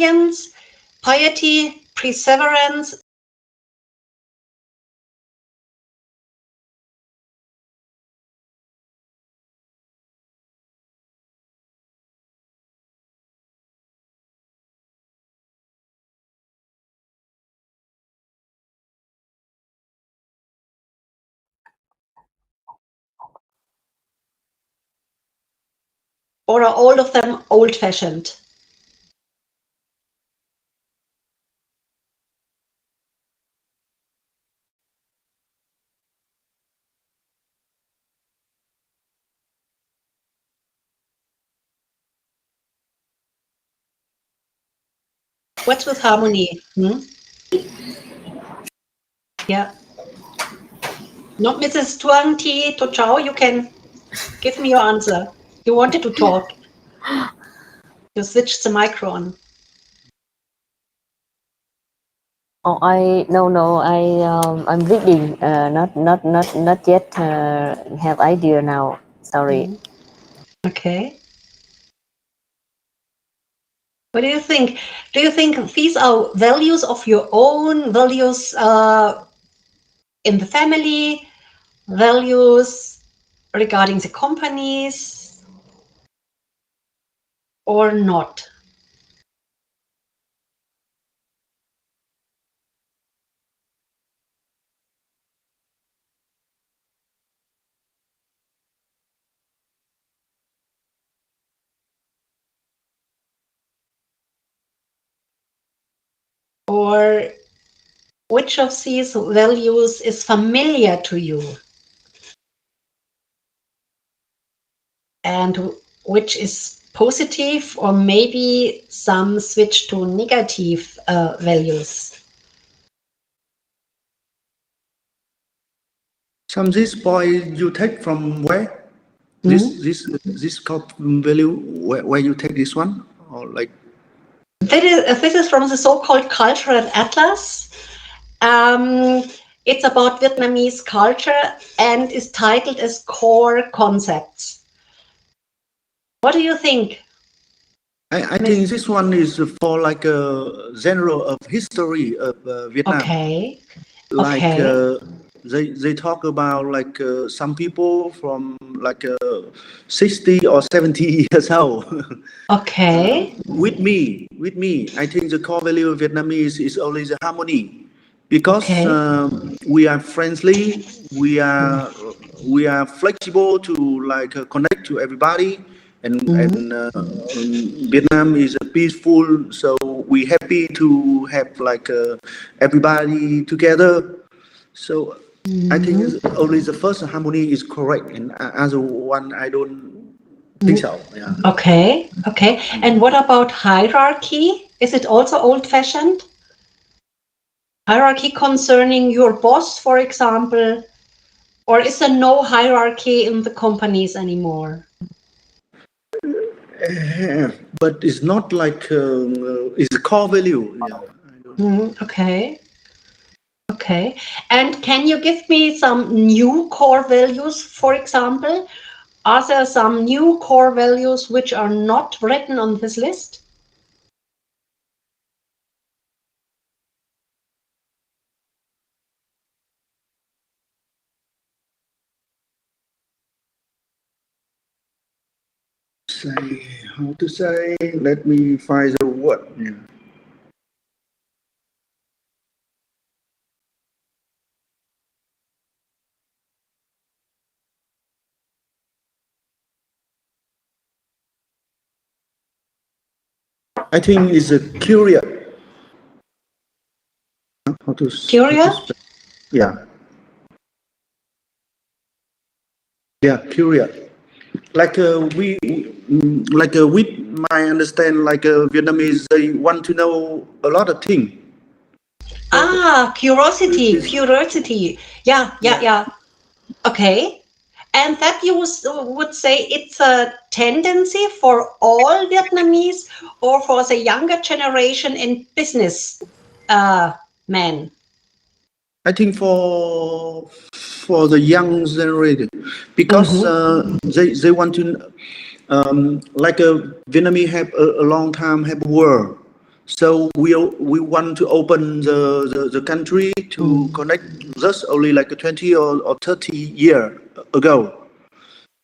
resilience, piety, perseverance. Or are all of them old-fashioned? What's with harmony? Yeah. Not Mrs. Tuang Thi To Chao, you can give me your answer. You wanted to talk. You switched the micro on. Oh, I'm reading. Not yet have idea now. Sorry. Okay. What do you think? Do you think these are values of your own, values in the family, values regarding the companies, or not? Or which of these values is familiar to you? And which is positive, or maybe some switch to negative values? Some this point you take from where? This core value, where you take this one? Or like? This is from the so-called Cultural Atlas. It's about Vietnamese culture and is titled as Core Concepts. What do you think? I think this one is for like a general of history of Vietnam. Okay. Like they talk about like some people from like 60 or 70 years old. Okay. With me, I think the core value of Vietnamese is always the harmony, because we are friendly, we are flexible to like connect to everybody, and Vietnam is a peaceful, so we happy to have like everybody together. So I think only the first harmony is correct, and other one I don't think so. Yeah. Okay. And what about hierarchy? Is it also old-fashioned? Hierarchy concerning your boss, for example, or is there no hierarchy in the companies anymore? But it's not like it's a core value. Yeah. Okay. And can you give me some new core values, for example? Are there some new core values which are not written on this list? How to say? Let me find the word. Yeah. I think it's a curious. How to Curious? Yeah. Yeah, curious. Like with my understand, like Vietnamese, they want to know a lot of things. Curiosity. Yeah. Okay. And that you would say it's a tendency for all Vietnamese, or for the younger generation in business men? I think for the young generation, because they want to like Vietnamese have a long time have war, So we want to open the country to connect just only like 20 or 30 year ago.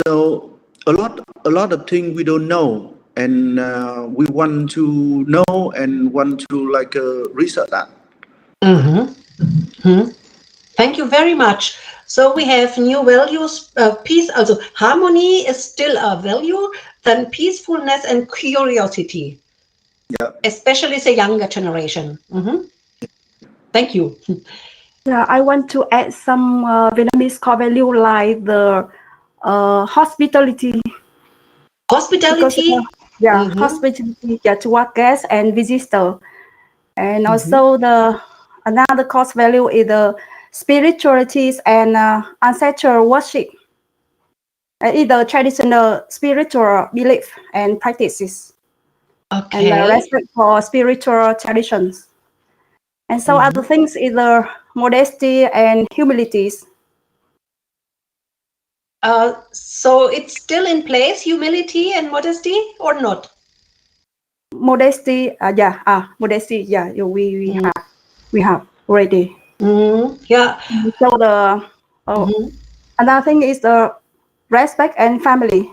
So a lot of things we don't know, and we want to know and want to like research that. Thank you very much. So we have new values, peace, also harmony is still a value, then peacefulness and curiosity, Yeah. especially the younger generation. Thank you. Yeah, I want to add some Vietnamese core value like the hospitality. Hospitality. Because, hospitality, toward guests and visitors. And also another core value is the spiritualities and ancestral worship. Either traditional spiritual belief and practices. Okay. And respect for spiritual traditions. And so other things is the modesty and humility. So it's still in place, humility and modesty, or not? Modesty, modesty, we have already. Yeah. So another thing is the respect and family.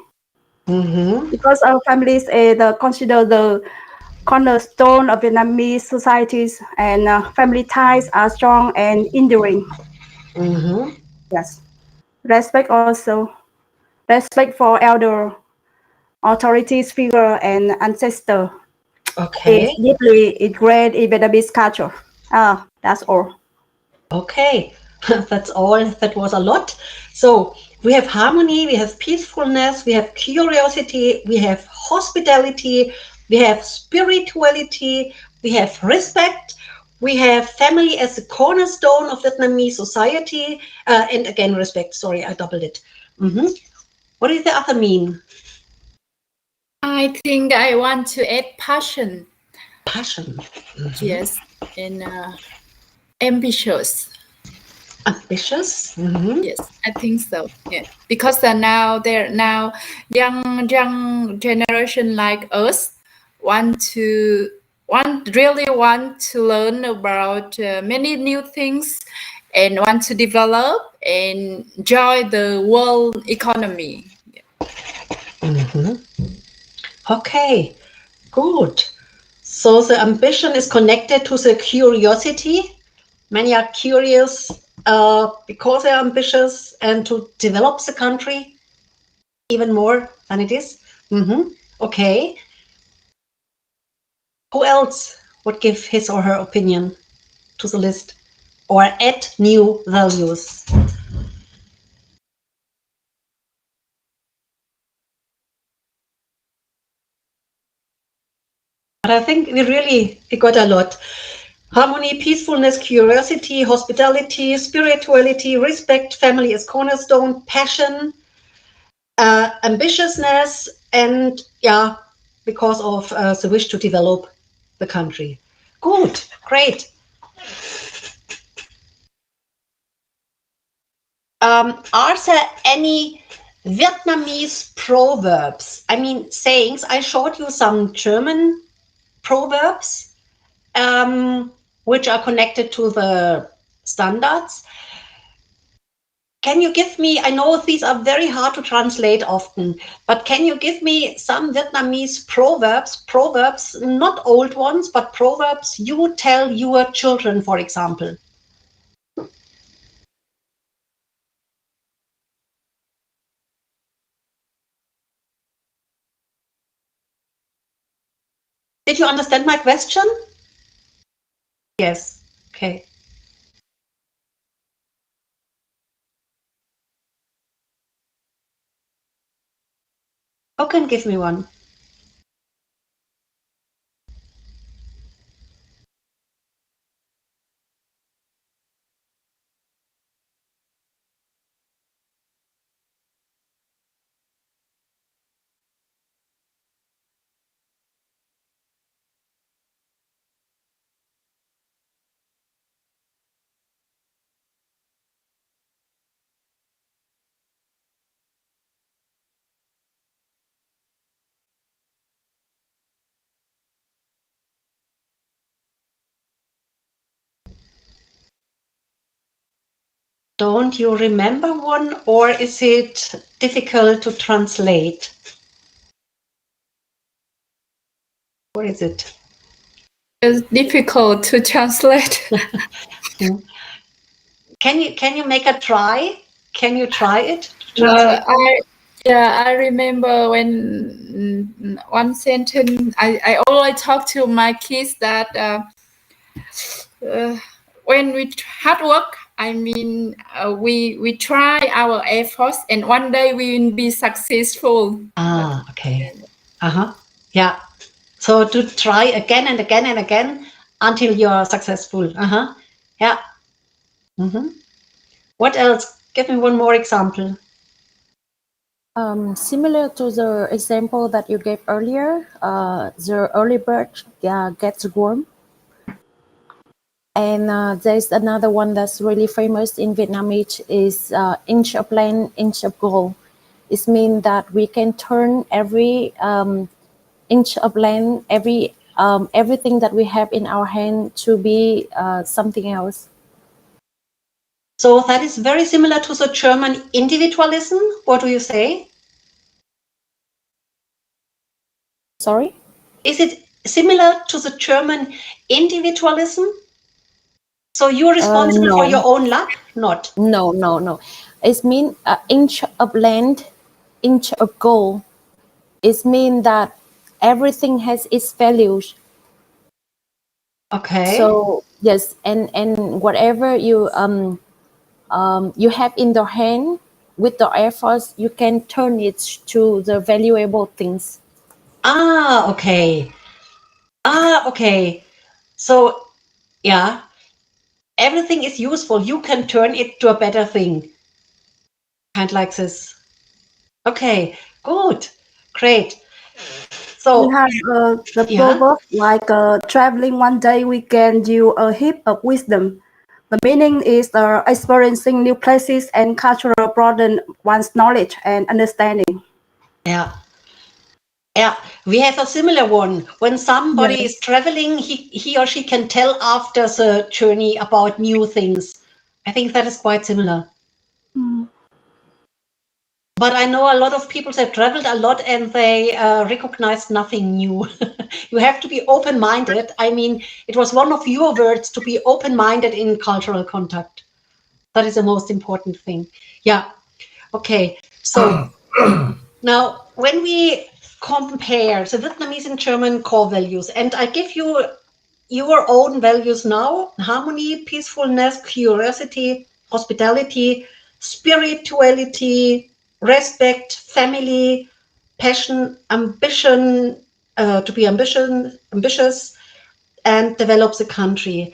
Because our families consider the cornerstone of Vietnamese societies, and family ties are strong and enduring. Yes. Respect also. Respect for elder, authorities figure, and ancestor. Okay. Is deeply ingrained in Vietnamese culture. That's all. Okay, that's all. That was a lot. So we have harmony, we have peacefulness, we have curiosity, we have hospitality, we have spirituality, we have respect, we have family as the cornerstone of Vietnamese society, and again, respect. Sorry, I doubled it. What does the other mean? I think I want to add passion. Passion. Yes, and ambitious. Ambitious. Yes, I think so. Yeah, because now young generation like us really want to learn about many new things and want to develop and enjoy the world economy. Okay, good. So the ambition is connected to the curiosity. Many are curious because they are ambitious and to develop the country even more than it is. Okay. Who else would give his or her opinion to the list or add new values? But I think we got a lot. Harmony, peacefulness, curiosity, hospitality, spirituality, respect, family is cornerstone, passion, ambitiousness, and because of the wish to develop the country. Good, great. Are there any Vietnamese proverbs? I mean, sayings. I showed you some German proverbs, which are connected to the standards. Can you give me, I know these are very hard to translate often, but can you give me some Vietnamese proverbs, not old ones, but proverbs you tell your children, for example? Did you understand my question? Yes. Okay. Who can give me one? Don't you remember one, or is it difficult to translate? What is it? It's difficult to translate. Can you make a try? Can you try it? To translate? I remember when one sentence I always talk to my kids that when we hard work, I mean we try our efforts and one day we will be successful. Okay. Yeah. So to try again and again and again until you are successful. Yeah. What else? Give me one more example. Similar to the example that you gave earlier, the early bird gets worm. And there's another one that's really famous in Vietnamese is inch of land, inch of gold. It means that we can turn every inch of land, everything that we have in our hand to be something else. So that is very similar to the German individualism. What do you say? Sorry? Is it similar to the German individualism? So you're responsible for your own luck? Not. No. It means inch of land, inch of gold. It means that everything has its values. Okay. So yes, and whatever you you have in your hand, with the efforts, you can turn it to the valuable things. Okay. Okay. So, yeah, everything is useful. You can turn it to a better thing. Kind like this. Okay, good. Great. So, We have the proverb like traveling one day weekend you a heap of wisdom. The meaning is experiencing new places and cultural broaden one's knowledge and understanding. yeah, we have a similar one. When somebody is traveling, he or she can tell after the journey about new things. I think that is quite similar. But I know a lot of people that traveled a lot and they recognized nothing new. You have to be open-minded. I mean, it was one of your words to be open-minded in cultural contact. That is the most important thing. Yeah. Okay. So now when we compare the Vietnamese and German core values, and I give you your own values now: harmony, peacefulness, curiosity, hospitality, spirituality, respect, family, passion, ambition, to be ambitious, and develop the country.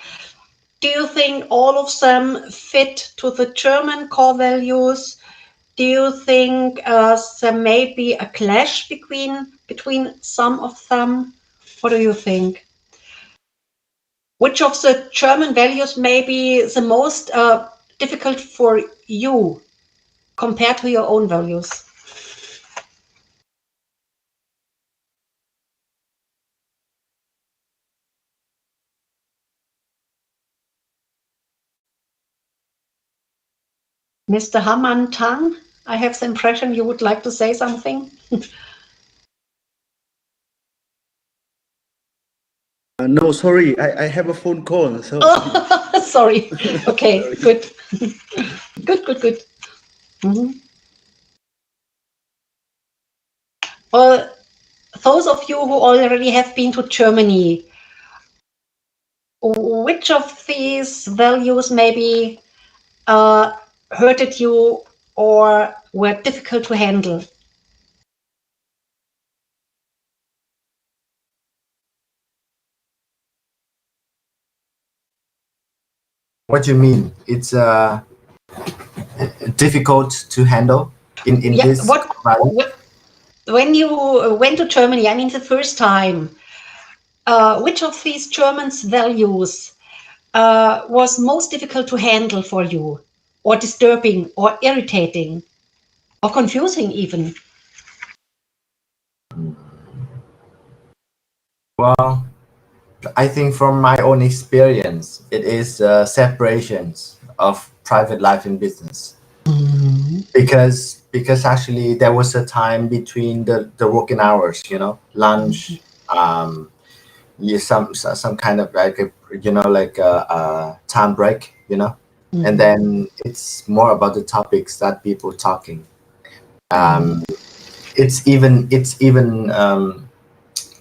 Do you think all of them fit to the German core values? Do you think there may be a clash between some of them? What do you think? Which of the German values may be the most difficult for you compared to your own values? Mr. Haman Tang, I have the impression you would like to say something. No, sorry, I have a phone call. So Sorry. Okay, good. Good. Well, those of you who already have been to Germany, which of these values maybe hurted you or were difficult to handle? What do you mean? It's difficult to handle in this. When you went to Germany, I mean the first time, which of these Germans' values was most difficult to handle for you, or disturbing, or irritating, or confusing even? Well, I think from my own experience, it is separations of private life and business. Because actually there was a time between the working hours, lunch, some kind of like a time break, and then it's more about the topics that people talking. It's even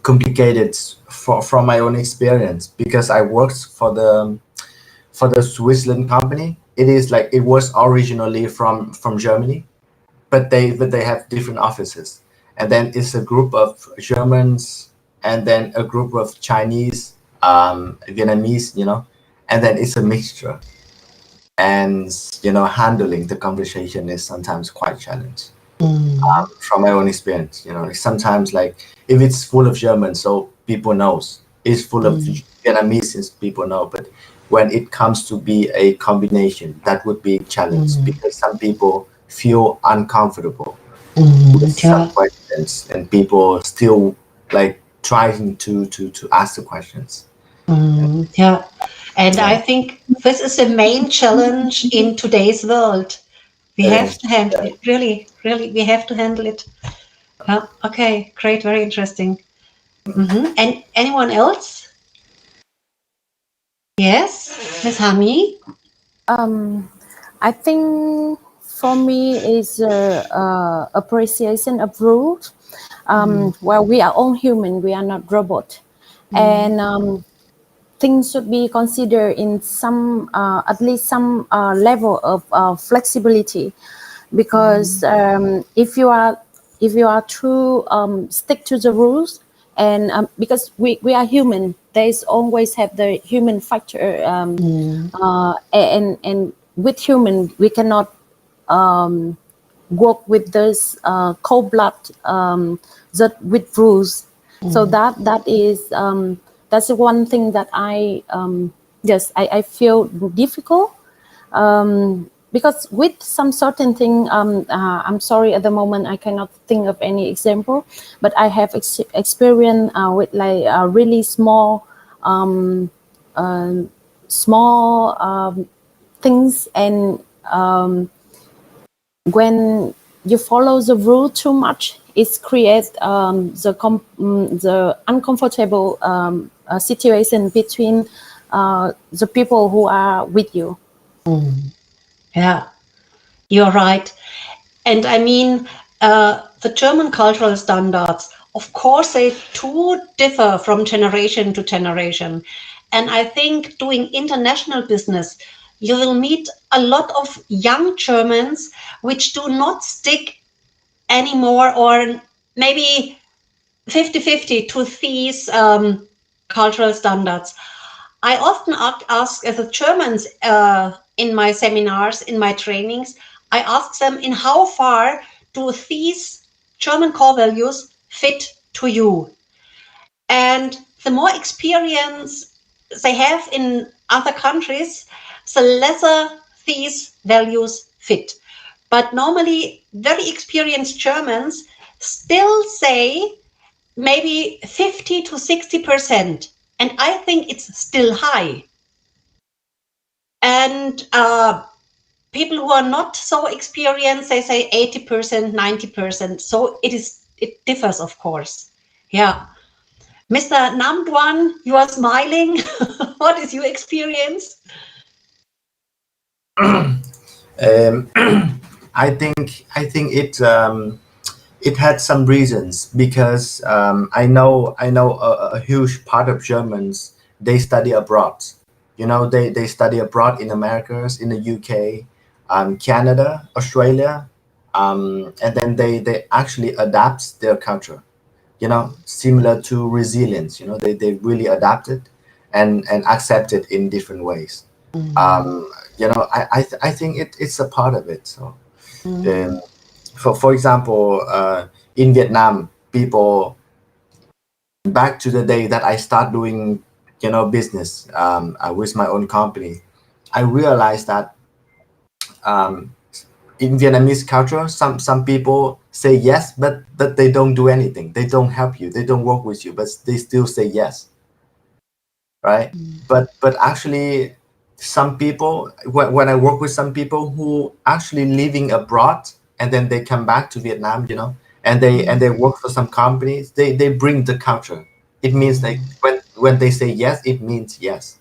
complicated from my own experience, because I worked for the Switzerland company. It was originally from Germany, but they have different offices, and then it's a group of Germans, and then a group of Chinese, Vietnamese, and then it's a mixture. And handling the conversation is sometimes quite challenging. From my own experience, sometimes, like, if it's full of Germans, so people knows. It's full of Vietnamese, since people know. But when it comes to be a combination, that would be a challenge, because some people feel uncomfortable with some questions, and people still like trying to ask the questions. Yeah. And I think this is the main challenge in today's world. We have to handle it. Really, we have to handle it. Okay, great, very interesting. And anyone else? Yes, Ms. Hami? I think for me is appreciation of rules. Well, we are all human, we are not robot, and things should be considered in some, at least some level of flexibility, because if you are too stick to the rules, and because we are human, there's always have the human factor, and with human we cannot work with this cold blood, that with rules. So that is that's the one thing that I feel difficult, because with some certain thing, I'm sorry, at the moment I cannot think of any example, but I have experience with like really small things, and when you follow the rule too much, it creates the uncomfortable situation between the people who are with you. Yeah, you're right. And I mean, the German cultural standards, of course, they too differ from generation to generation. And I think doing international business, you will meet a lot of young Germans which do not stick anymore, or maybe 50-50 to these cultural standards. I often ask the Germans in my seminars, in my trainings, I ask them, in how far do these German core values fit to you? And the more experience they have in other countries, the lesser these values fit. But normally, very experienced Germans still say maybe 50 to 60%. And I think it's still high. And people who are not so experienced, they say 80%, 90%. So it differs, of course. Yeah. Mr. Namdwan, you are smiling. What is your experience? I think it had some reasons, because I know a huge part of Germans, they study abroad. They study abroad in Americas, in the UK, Canada, Australia, and then they actually adapt their culture. Similar to resilience. They really adapt it and accept it in different ways. I think it's a part of it. So, for example, in Vietnam, people, back to the day that I start doing, business with my own company, I realized that in Vietnamese culture, some people say yes, but they don't do anything. They don't help you. They don't work with you, but they still say yes. Right? But actually, some people, when I work with some people who actually living abroad and then they come back to Vietnam, you know, and they work for some companies, they bring the culture. It means like when they say yes, it means yes.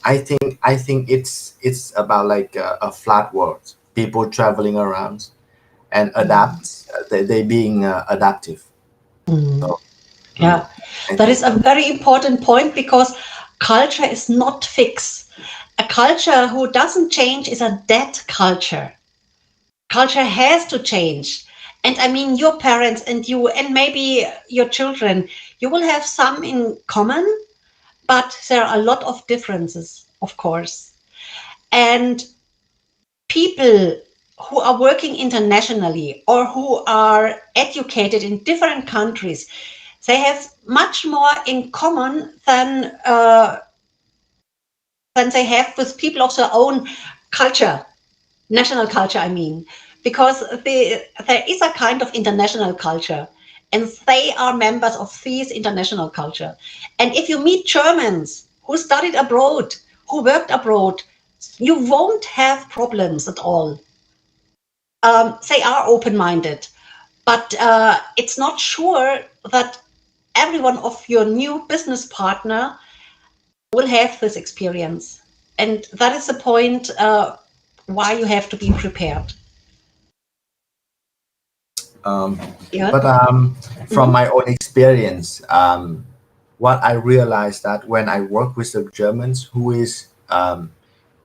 I think it's about like a flat world, people traveling around and adapt. They being adaptive. So, Yeah, I that think is a very important point, because culture is not fixed. A culture who doesn't change is a dead culture. Culture has to change. And I mean, your parents and you, and maybe your children, you will have some in common, but there are a lot of differences, of course. And people who are working internationally or who are educated in different countries, they have much more in common than they have with people of their own culture, national culture, I mean, because there is a kind of international culture, and they are members of this international culture. And if you meet Germans who studied abroad, who worked abroad, you won't have problems at all. They are open-minded, but it's not sure that every one of your new business partner will have this experience. And that is the point why you have to be prepared. Yeah. But from my own experience, what I realized that when I work with the Germans, who is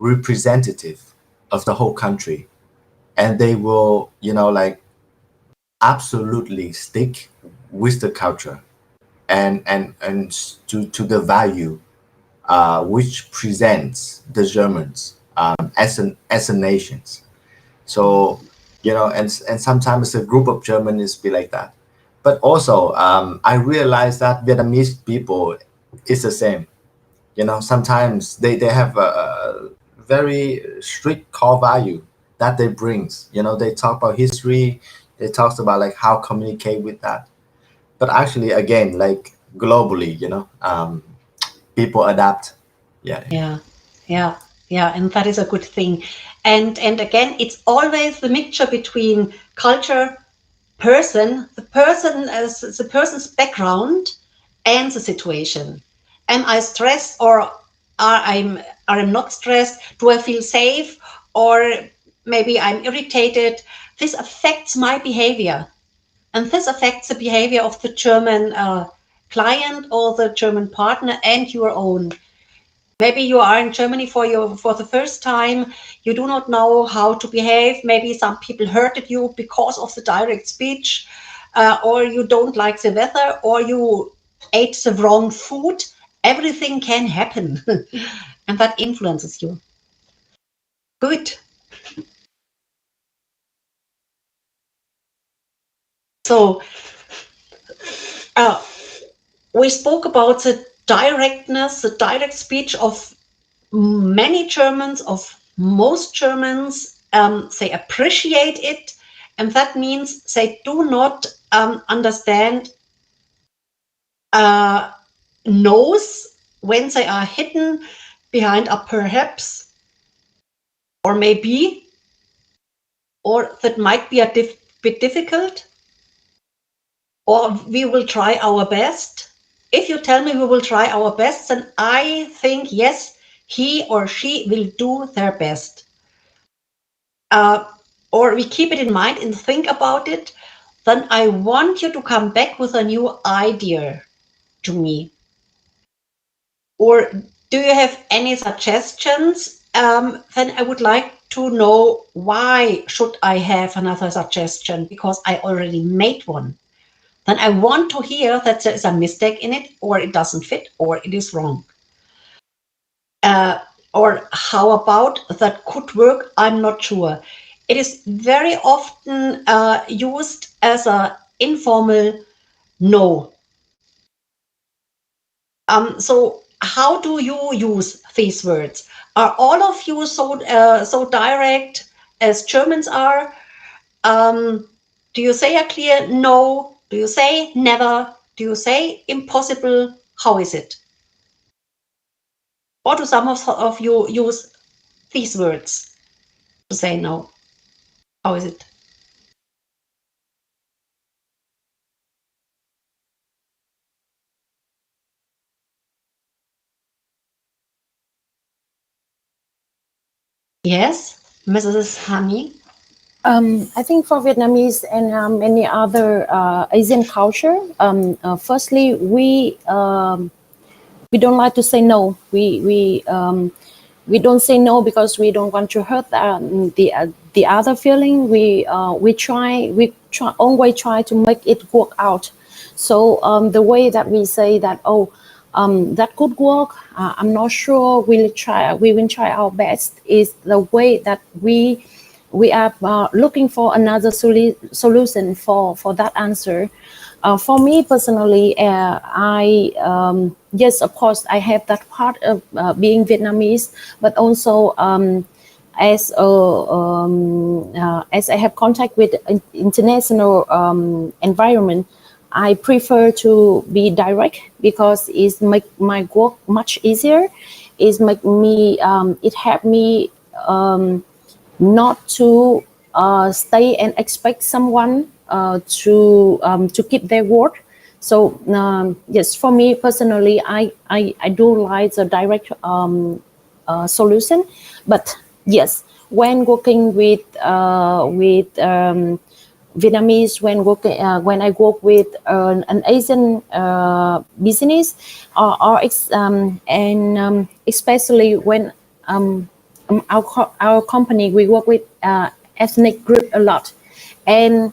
representative of the whole country, and they will, you know, like absolutely stick with the culture and to the value which presents the Germans as a nations. So, you know, and sometimes a group of Germans be like that. But also, I realize that Vietnamese people is the same. You know, sometimes they have a very strict core value that they brings. You know, they talk about history, they talk about like how communicate with that. But actually, again, like globally, you know, people adapt. Yeah. And that is a good thing. And again, it's always the mixture between culture, the person's background, and the situation. Am I stressed, or I'm not stressed? Do I feel safe, or maybe I'm irritated? This affects my behavior, and this affects the behavior of the German client or the German partner and your own. Maybe you are in Germany for the first time. You do not know how to behave. Maybe some people hurted you because of the direct speech, or you don't like the weather, or you ate the wrong food. Everything can happen, and that influences you. Good. So we spoke about the directness, the direct speech of many Germans, of most Germans. They appreciate it, and that means they do not understand no's when they are hidden behind a perhaps or maybe, or that might be a bit difficult, or we will try our best. If you tell me we will try our best, then I think yes, he or she will do their best. Or we keep it in mind and think about it, then I want you to come back with a new idea to me. Or do you have any suggestions? Then I would like to know, why should I have another suggestion? Because I already made one. Then I want to hear that there is a mistake in it, or it doesn't fit, or it is wrong. Or how about that could work? I'm not sure. It is very often used as an informal no. So how do you use these words? Are all of you so direct as Germans are? Do you say a clear no? Do you say never? Do you say impossible? How is it? Or do some of you use these words to say no? How is it? Yes, Mrs. Hani? I think for Vietnamese and many other Asian culture, firstly, we don't like to say no. We don't say no because we don't want to hurt the other feeling. We always try to make it work out. So the way that we say that, that could work, I'm not sure, we will try our best, is the way that we are looking for another solution for that answer. For me personally, yes, of course, I have that part of being Vietnamese, but also as I have contact with international environment, I prefer to be direct because it make my work much easier. It make me, it help me not to stay and expect someone to keep their word. So yes, for me personally, I do like the direct solution. But yes, when working with Vietnamese, when I work with an Asian business, especially when our company, we work with ethnic group a lot, and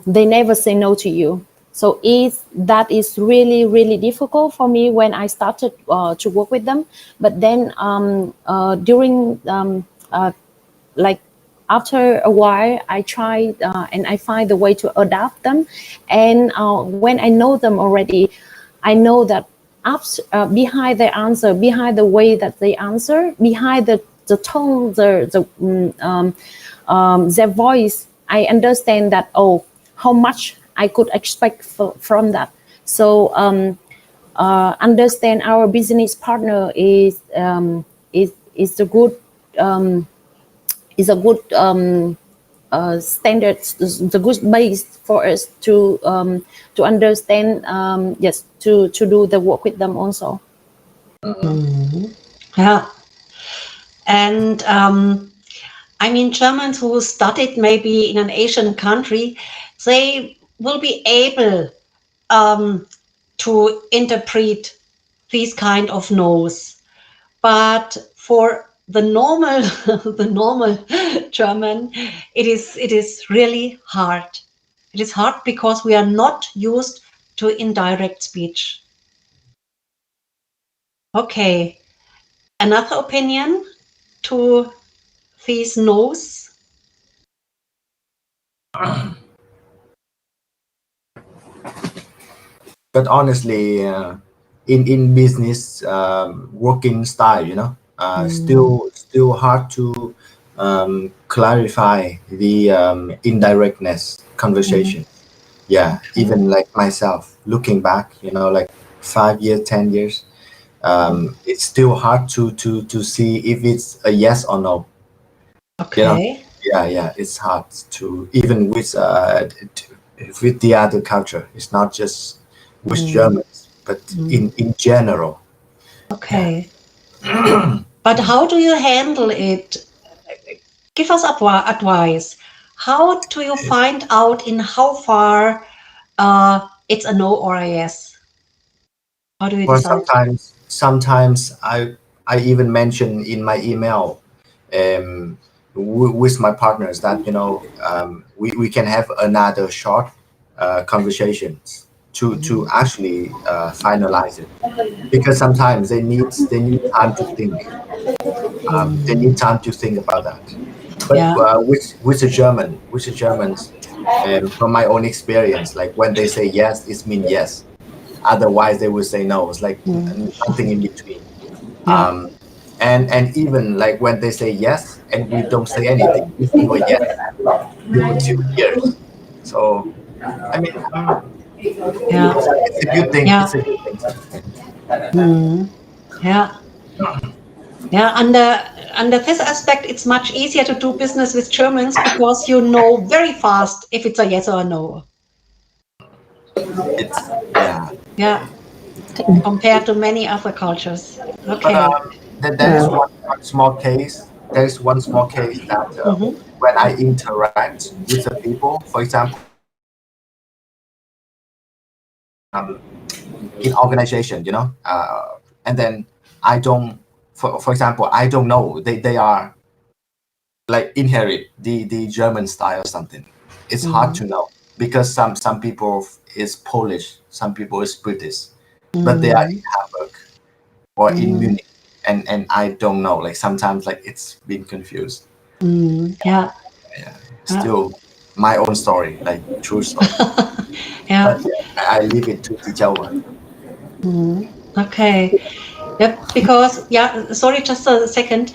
they never say no to you. So that is really, really difficult for me when I started to work with them. But then during like after a while, I try and I find a way to adapt them. And when I know them already, I know that behind their answer, behind the way that they answer, behind the tone, their voice, I understand that, how much I could expect from that. So understand our business partner is a good standard, the good base for us to understand, yes, to do the work with them also. Yeah. And I mean, Germans who studied maybe in an Asian country, they will be able to interpret these kind of no's. But for the normal the normal German, it is really hard. It is hard because we are not used to indirect speech. Okay, another opinion to these no's? But honestly, in business working style, still hard to clarify the indirectness conversation. Yeah, even like myself, looking back, like 5 years, 10 years, it's still hard to see if it's a yes or no. Okay. Yeah, it's hard to, even with the other culture. It's not just with Germans, but in general. Okay. But how do you handle it? Give us advice. How do you find out in how far it's a no or a yes? How do you Well, decide? sometimes I even mention in my email with my partners that we can have another short conversations to actually finalize it, because sometimes they need time to think. They need time to think about that. But Yeah. with the Germans, from my own experience, like when they say yes, it means yes. Otherwise, they will say no. It's like nothing in between. Yeah. And even like when they say yes and we don't say anything, it's still a yes. Still 2 years. So I mean, Yeah. it's a good thing. Yeah. It's a good thing. Mm. Yeah. Yeah, under this aspect, it's much easier to do business with Germans because you know very fast if it's a yes or a no. It's yeah. Yeah, compared to many other cultures. But Okay. there is one small case. There is one small case that Mm-hmm. when I interact with the people, for example, in organization, and then I don't, for example, I don't know they are like inherit the German style or something. It's hard to know because some people is Polish, some people is British, but they are in Hamburg or in Munich, and I don't know. Like sometimes, like it's been confused. Yeah. Yeah, still my own story, like true story. Yeah. But yeah, I leave it to teach over. Okay. Yep. Because sorry, just a second.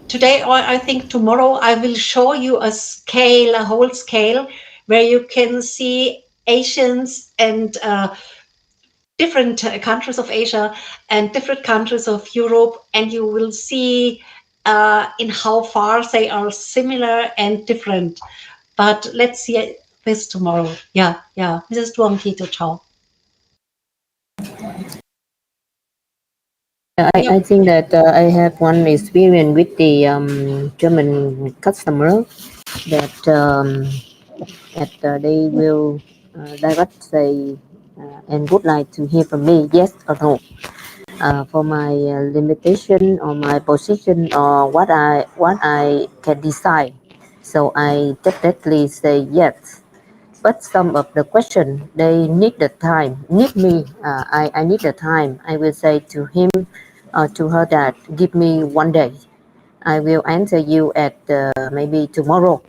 Today, or I think tomorrow, I will show you a scale, a whole scale, where you can see Asians and different countries of Asia and different countries of Europe, and you will see in how far they are similar and different. But let's see this tomorrow. Yeah. Mrs. Duong Thi to Chao. I think that I have one experience with the German customer that they will direct say and would like to hear from me yes or no for my limitation or my position or what I can decide. So I definitely say yes. But some of the question they need the time, need me. I need the time. I will say to him or to her that give me one day. I will answer you at maybe tomorrow.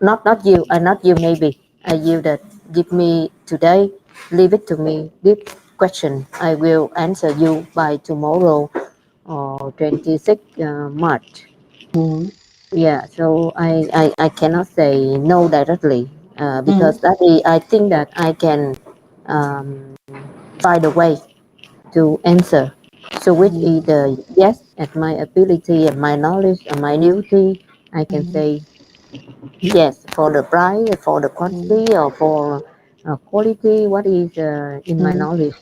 Not you maybe. You that give me today. Leave it to me. This question I will answer you by tomorrow or 26 March. Yeah, so I cannot say no directly because that is, I think that I can um, find a way to answer. So which is the yes at my ability and my knowledge and my duty, I can say yes for the price, for the quantity or for quality, what is in my knowledge,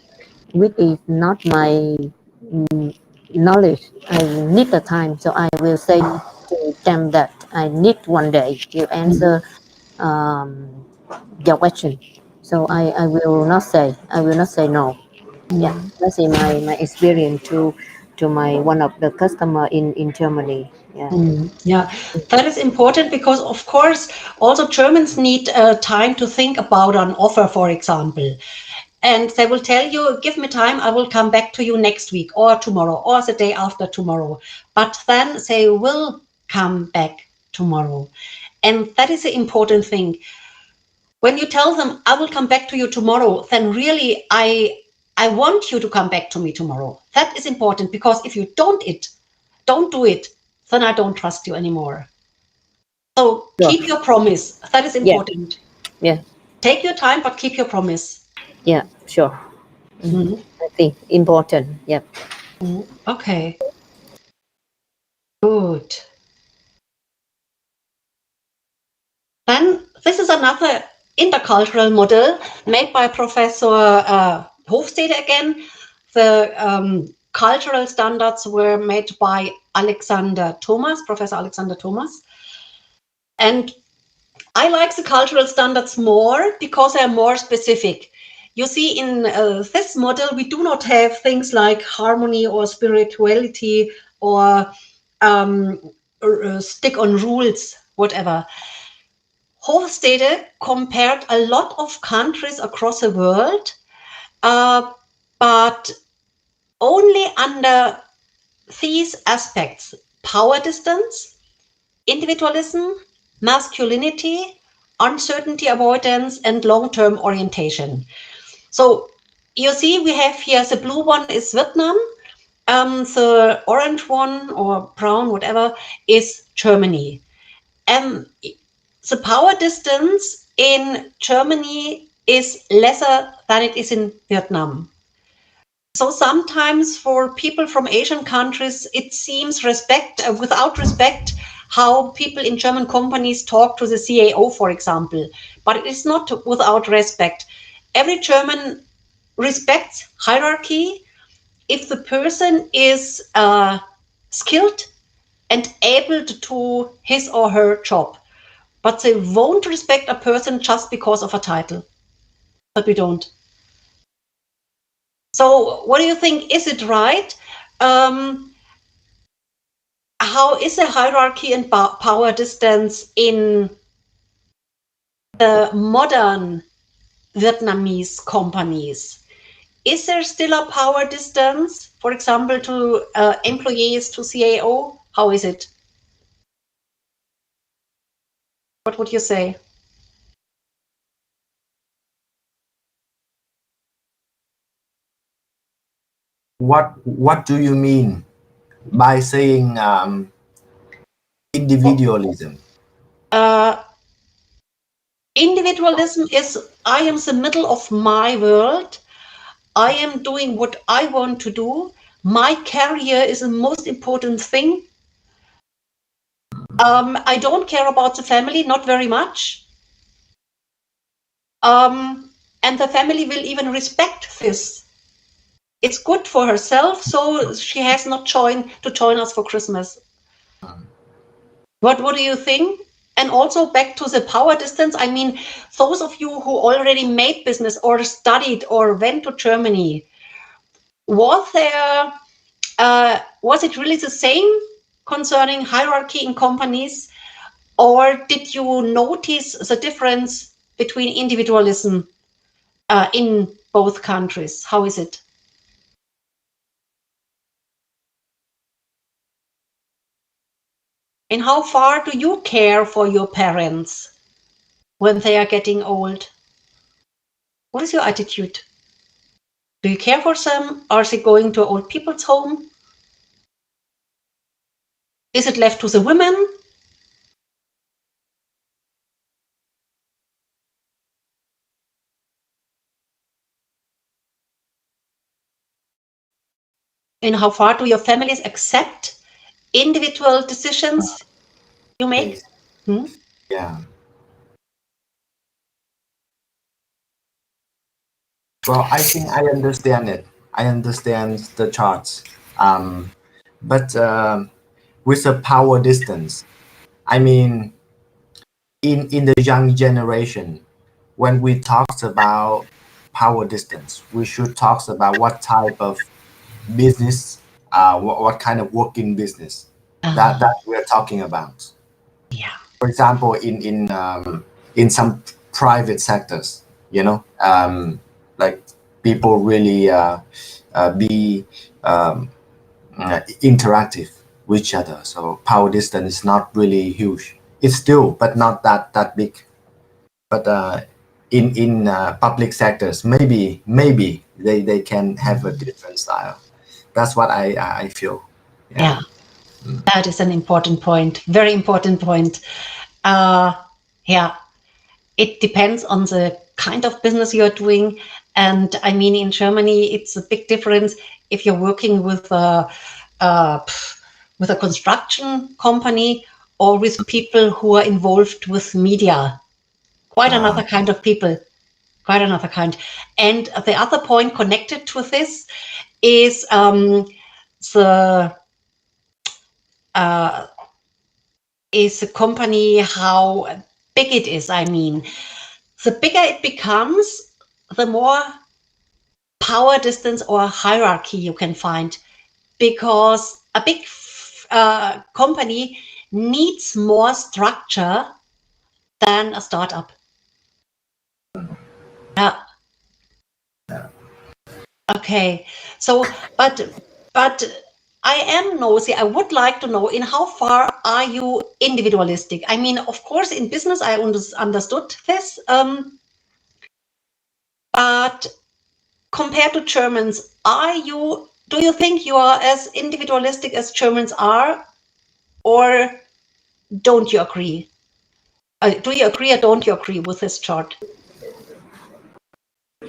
which is not my mm, knowledge. I need the time, so I will say to them that I need one day to answer um, your question. So I will not say no. Yeah, that's in my experience to my one of the customer in Germany. Yeah. Yeah, that is important because, of course, also Germans need time to think about an offer, for example. And they will tell you, give me time, I will come back to you next week or tomorrow or the day after tomorrow. But then they will come back tomorrow. And that is the important thing. When you tell them, I will come back to you tomorrow, then really I want you to come back to me tomorrow. That is important because if you don't do it, then I don't trust you anymore. So Sure. keep your promise. That is Yeah. important. Yeah. Take your time, but keep your promise. Yeah. Sure. I think important. Yeah. Okay. Good. Then this is another intercultural model made by Professor Hofstede again. The cultural standards were made by Professor Alexander Thomas. And I like the cultural standards more because they are more specific. You see, in this model, we do not have things like harmony or spirituality or stick on rules, whatever. Hofstede compared a lot of countries across the world, but only under these aspects: power distance, individualism, masculinity, uncertainty avoidance, and long-term orientation. So you see, we have here the blue one is Vietnam, the orange one or brown, whatever, is Germany. And the power distance in Germany is lesser than it is in Vietnam. So sometimes for people from Asian countries, it seems without respect, how people in German companies talk to the CAO, for example. But it's not without respect. Every German respects hierarchy if the person is skilled and able to do his or her job. But they won't respect a person just because of a title. But we don't. So what do you think? Is it right? How is the hierarchy and power distance in the modern Vietnamese companies? Is there still a power distance, for example, to employees to CAO? How is it? What would you say? What do you mean by saying individualism? Individualism is, I am the middle of my world. I am doing what I want to do. My career is the most important thing. I don't care about the family, not very much. And the family will even respect this. It's good for herself, so she has not to join us for Christmas. What do you think? And also back to the power distance. I mean, those of you who already made business or studied or went to Germany, was it really the same concerning hierarchy in companies, or did you notice the difference between individualism in both countries? How is it? And how far do you care for your parents when they are getting old? What is your attitude? Do you care for them? Are they going to old people's home? Is it left to the women? And how far do your families accept individual decisions you make? Yeah. Well, I think I understand it. I understand the charts. But with a power distance, I mean, in the young generation, when we talk about power distance, we should talk about what type of business, what kind of working business that we're talking about. Yeah. For example, in some private sectors, like people really be interactive with each other. So power distance is not really huge. It's still, but not that big. But in public sectors, maybe they can have a different style. That's what I feel. Yeah. That is an important point. Very important point. Yeah. It depends on the kind of business you're doing. And I mean, in Germany, it's a big difference if you're working with a construction company or with people who are involved with media. Quite another kind of people. Quite another kind. And the other point connected to this is the company, how big it is. I mean, the bigger it becomes, the more power distance or hierarchy you can find, because a big company needs more structure than a startup. Yeah. Okay. So, but I am nosy. I would like to know, in how far are you individualistic? I mean, of course, in business, I understood this. But compared to Germans, do you think you are as individualistic as Germans are, or don't you agree? Do you agree or don't you agree with this chart?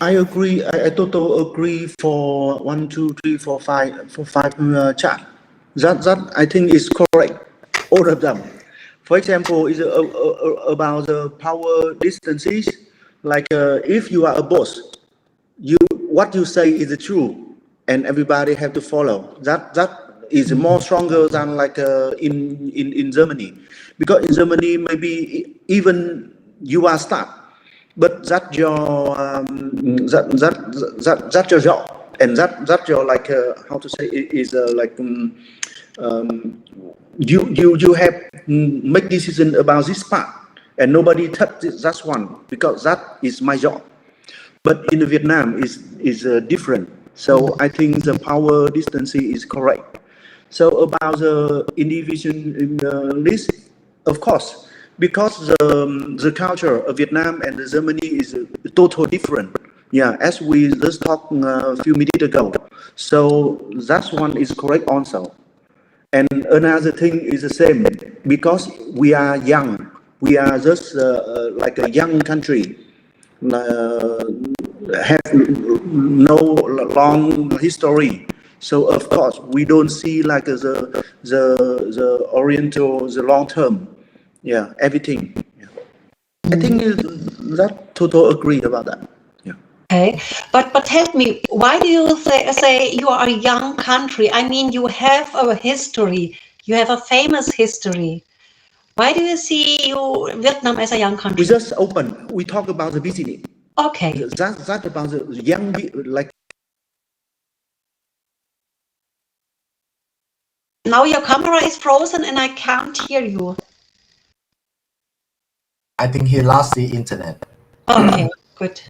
I agree. I totally agree for 1, 2, 3, 4, 5 for 5 chat. That I think is correct. All of them. For example, is about the power distances. Like if you are a boss, what you say is true, and everybody have to follow. That is more stronger than like in Germany, because in Germany maybe even you are stuck, but that's your that's your job, and that's your like how to say it is like you have make decision about this part, and nobody touch that one because that is my job. But in Vietnam is different. So I think the power distance is correct. So about the individualist, of course, because the culture of Vietnam and Germany is totally different. Yeah, as we just talked a few minutes ago. So that one is correct also. And another thing is the same, because we are young. We are just like a young country. Have no long history, so of course we don't see like the oriental, the long term, yeah, everything. Yeah. I think that total agree about that. Yeah. Okay, but tell me, why do you say you are a young country? I mean, you have a history, you have a famous history. Why do you see Vietnam as a young country? We just open. We talk about the business. Okay. That's about the young, like. Now your camera is frozen and I can't hear you. I think he lost the internet. Okay, good.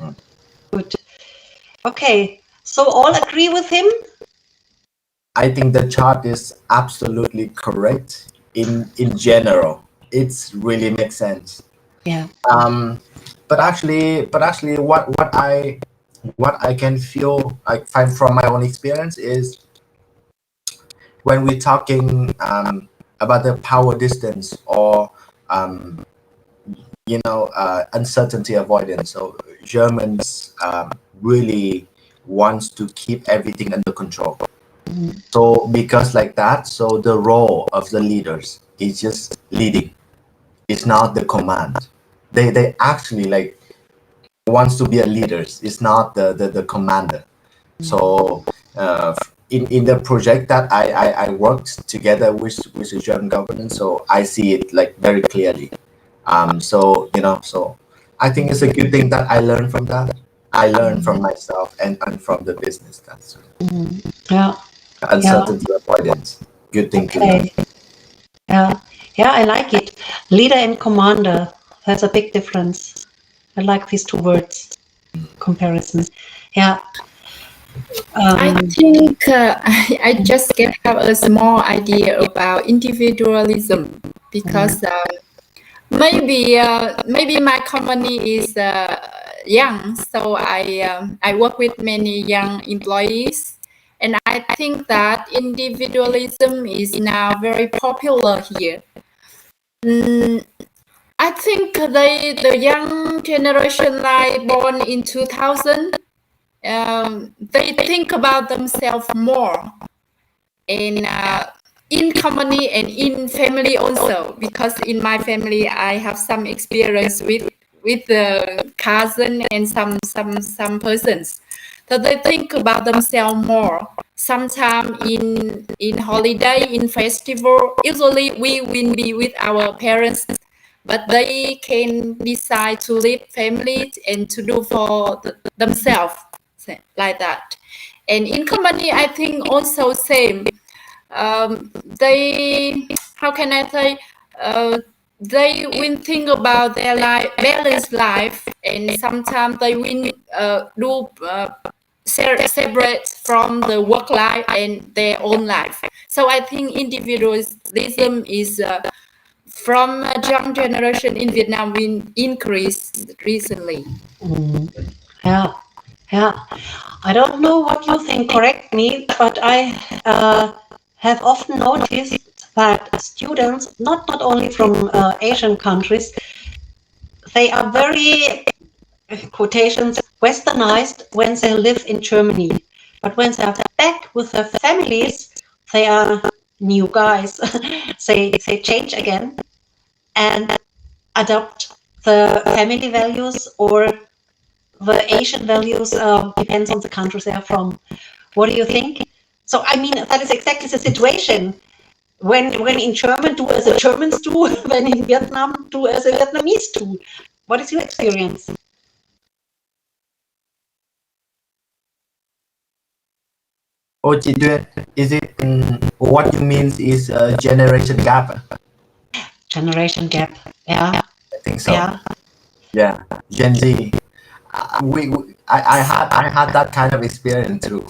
Good. Okay, so all agree with him? I think the chart is absolutely correct in general. It's really makes sense. Yeah. But actually, what I can feel, I find from my own experience is when we're talking about the power distance or uncertainty avoidance. So Germans really wants to keep everything under control. So because like that, so the role of the leaders is just leading. It's not the command. They actually like wants to be a leader. It's not the commander. So in the project that I worked together with the German government, so I see it like very clearly. So I think it's a good thing that I learned from that. I learned from myself and from the business. That's yeah. Uncertainty avoidance. Good thing to learn. Yeah, I like it. Leader and commander. That's a big difference. I like these two words. Comparison. Yeah. I think I just get have a small idea about individualism because maybe my company is young, so I work with many young employees, and I think that individualism is now very popular here. I think the young generation like born in 2000, they think about themselves more, and in company and in family also, because in my family I have some experience with the cousin and some persons, so they think about themselves more. Sometimes in holiday, in festival, usually we will be with our parents, but they can decide to leave family and to do for themselves, like that. And in company, I think also same. They, how can I say, they will think about their life, balanced life, and sometimes they will do separate from the work life and their own life. So I think individualism is from a young generation in Vietnam will increase recently. Yeah. I don't know what you think, correct me, but I have often noticed that students, not only from Asian countries, they are very quotations, westernized when they live in Germany. But when they are back with their families, they are new guys. they change again and adopt the family values or the Asian values, depends on the countries they are from. What do you think? So, I mean, that is exactly the situation. When in German, do as the Germans do, when in Vietnam, do as the Vietnamese do. What is your experience? Oh, Chị Duyên, is it what you mean is a generation gap? Generation gap, yeah. I think so. Yeah. Gen Z. I had that kind of experience too.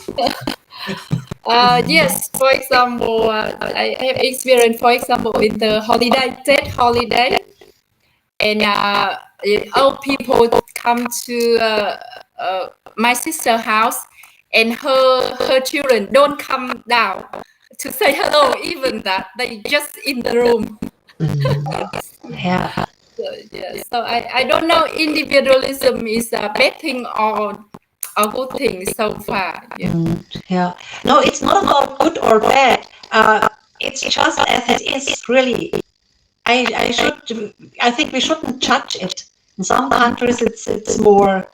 Yes, for example, I have experience, for example, in the Tet holiday, and old people come to my sister's house, and her children don't come down to say hello, even that they just in the room. Yeah. So I don't know individualism is a bad thing or a good thing so far. Yeah. No, it's not about good or bad. It's just as it is, really. I think we shouldn't judge it. In some countries, it's more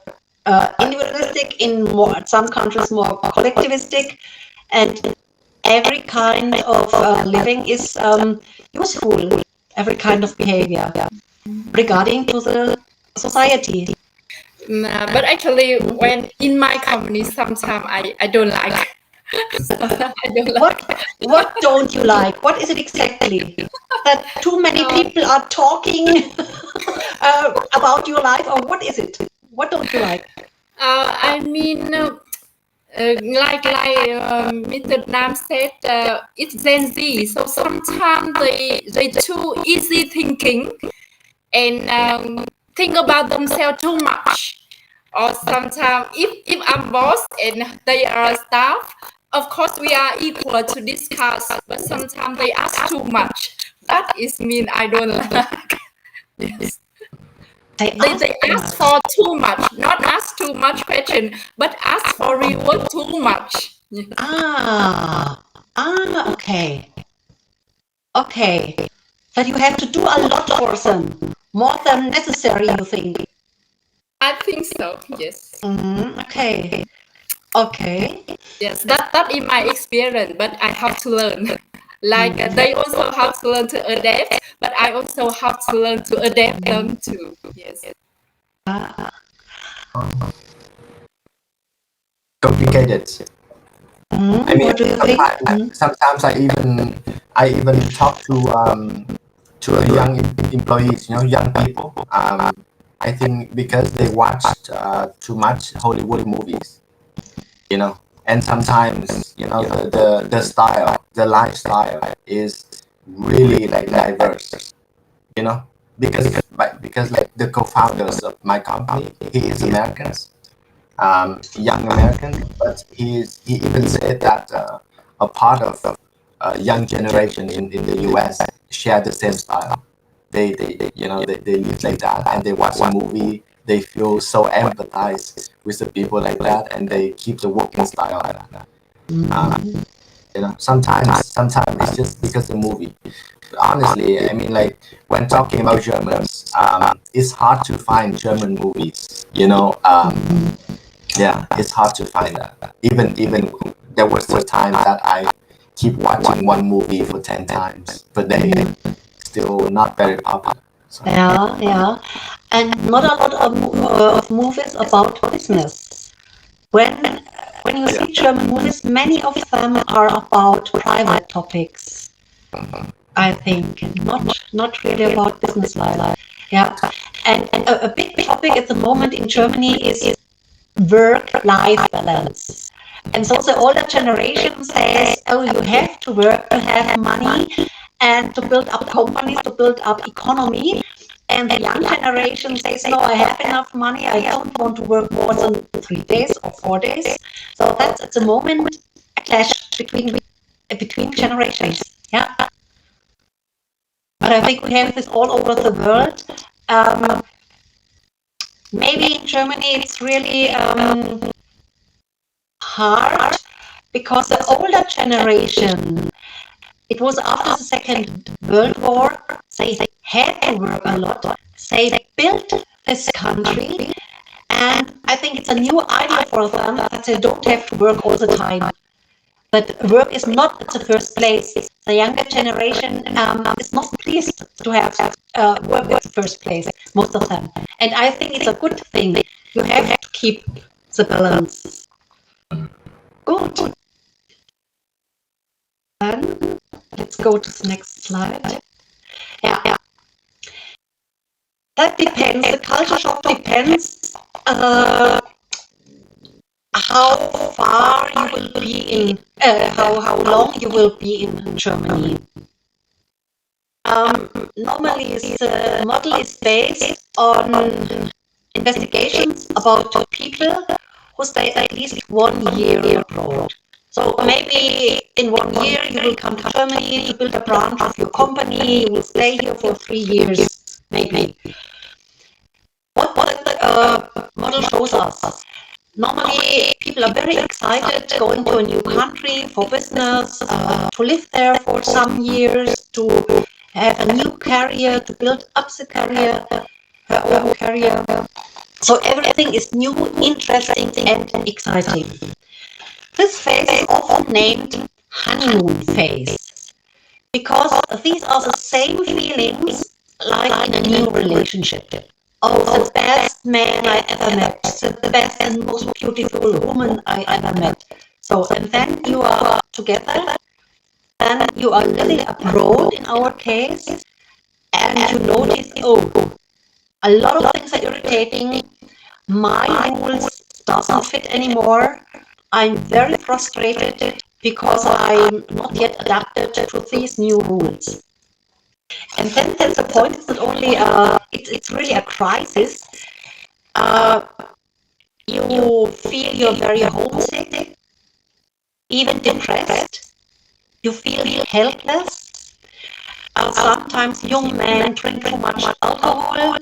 individualistic. In some countries, more collectivistic, and every kind of living is useful. Every kind of behavior regarding to the society. But actually, when in my company, sometimes I don't like. I don't like. What don't you like? What is it exactly? That too many people are talking about your life, or what is it? What don't you like? I mean, like Mr. Nam said, it's Gen Z. So sometimes they too easy thinking and think about themselves too much. Or sometimes if I'm boss and they are staff, of course we are equal to discuss, but sometimes they ask too much. That is mean I don't like. Yes. They ask for too much, not ask too much question, but ask for reward too much. Okay. That you have to do a lot for them, more than necessary, you think? I think so, yes. Okay. Yes, that is my experience, but I have to learn. Like they also have to learn to adapt, but I also have to learn to adapt them too. Yes. Complicated. I mean, what do you think? sometimes I even talk to young employees, young people. I think because they watched too much Hollywood movies, and sometimes the style, the lifestyle is really like diverse, because like the co-founders of my company, he is Americans. Young American, but he even said that a part of young generation in the US share the same style. They live like that, and they watch a movie. They feel so empathized with the people like that, and they keep the working style like that. Sometimes it's just because the movie. Honestly, I mean, like when talking about Germans, it's hard to find German movies. Yeah, it's hard to find that. Even there was a time that I keep watching one movie for 10 times per day. Still not very popular. So. Yeah. And not a lot of movies about business. When you see German movies, many of them are about private topics. I think not really about business life. Yeah, and a big topic at the moment in Germany is work-life balance. And so the older generation says, oh, you have to work to have money and to build up companies, to build up economy. And the young generation says, no, I have enough money. I don't want to work more than 3 days or 4 days. So that's at the moment a clash between generations. Yeah. But I think we have this all over the world. maybe in Germany it's really hard because the older generation, it was after the Second World War, they had to work a lot. They built this country, and I think it's a new idea for them that they don't have to work all the time. But work is not the first place. The younger generation is not pleased to have work at the first place, most of them. And I think it's a good thing. You have to keep the balance. Good. Then let's go to the next slide. Yeah. That depends. The culture shock depends how far you will be in, how long you will be in Germany. Normally, the model is based on investigations about people who stay at least 1 year abroad. So maybe in 1 year you will come to Germany to build a branch of your company. You will stay here for 3 years, maybe. What the model shows us? Normally, people are very excited going to a new country for business, to live there for some years, to have a new career, to build up the career, her own career. So everything is new, interesting, and exciting. This phase is often named honeymoon phase because these are the same feelings like in a new relationship. Oh, the best man I ever met, the best and most beautiful woman I ever met. So, and then you are together, then you are living abroad in our case, and you notice, oh, a lot of things are irritating, my rules doesn't fit anymore, I'm very frustrated because I'm not yet adapted to these new rules. And then there's a point, it's not only, it's really a crisis. You feel you're very homesick, even depressed. You feel helpless. Sometimes young men drink too much alcohol,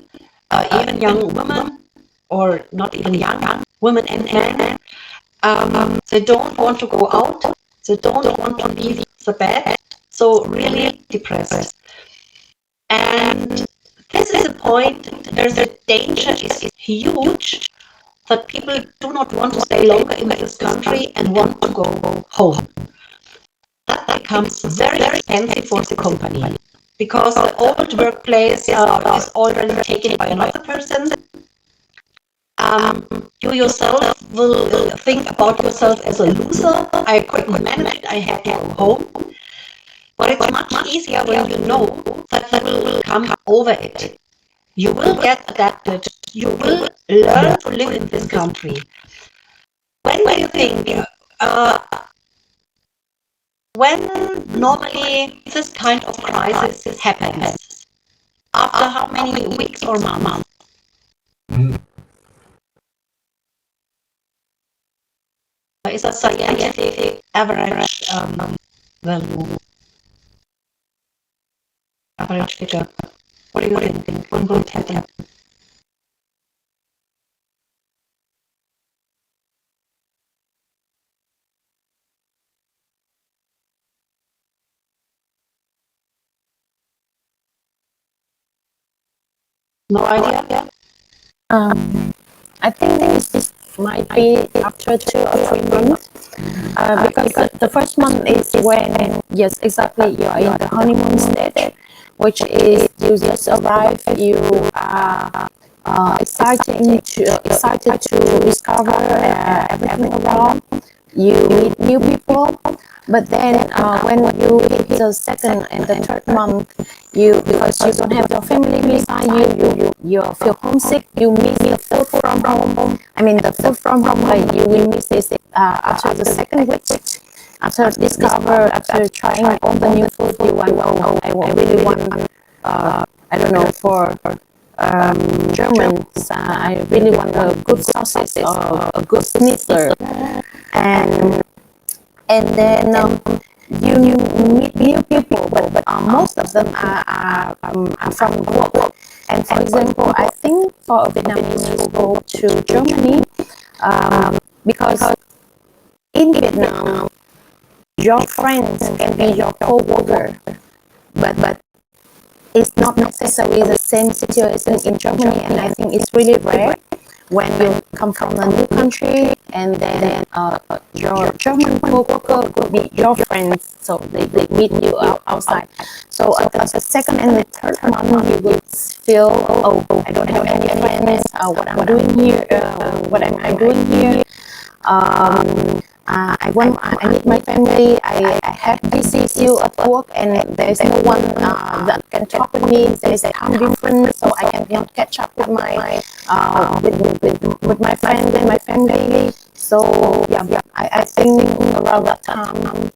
even young women, or not even young women and men. They don't want to go out. They don't want to leave the bed. So really depressed. And this is a point, there's a danger is huge that people do not want to stay longer in this country and want to go home. That becomes very expensive for the company because the old workplace is already taken by another person. You yourself will think about yourself as a loser. I couldn't manage it, I had to go home. But it's much easier when you know that you will come over it. You will get adapted. You will learn to live in this country. When do you think, when normally this kind of crisis happens? After how many weeks or months? Is a scientific average value? Average figure. What do you think? When will it happen? No idea? I think this might be after 2 or 3 months. Because the first month is when, yes, exactly, you are in the honeymoon stage, which is you just arrive, you are excited to discover everything around, you meet new people. But then when you hit the second and the third month, because you don't have your family beside you feel homesick, you miss the food from home. I mean the food from home, like you will miss it after the second week. After trying all the new food, you want, oh, I really want, I don't know, for Germans, I really want a good sausage or a good schnitzel. And then you meet new people, but most of them are from work. And for example, I think for a Vietnamese who go to Germany, because in Vietnam, your friends can be your co-worker, but it's not necessarily the same situation in Germany, and I think it's really rare when you come from a new country and then your German co-worker will be your friends, so they meet you outside. So at the second and the third month, you will feel, oh, I don't have any friends. What I'm doing here? What am I doing here? I need my family. I have this issue at work, and there's no one that can talk with me. There's time difference, so I cannot catch up with my with my friends and my family. So I think around that time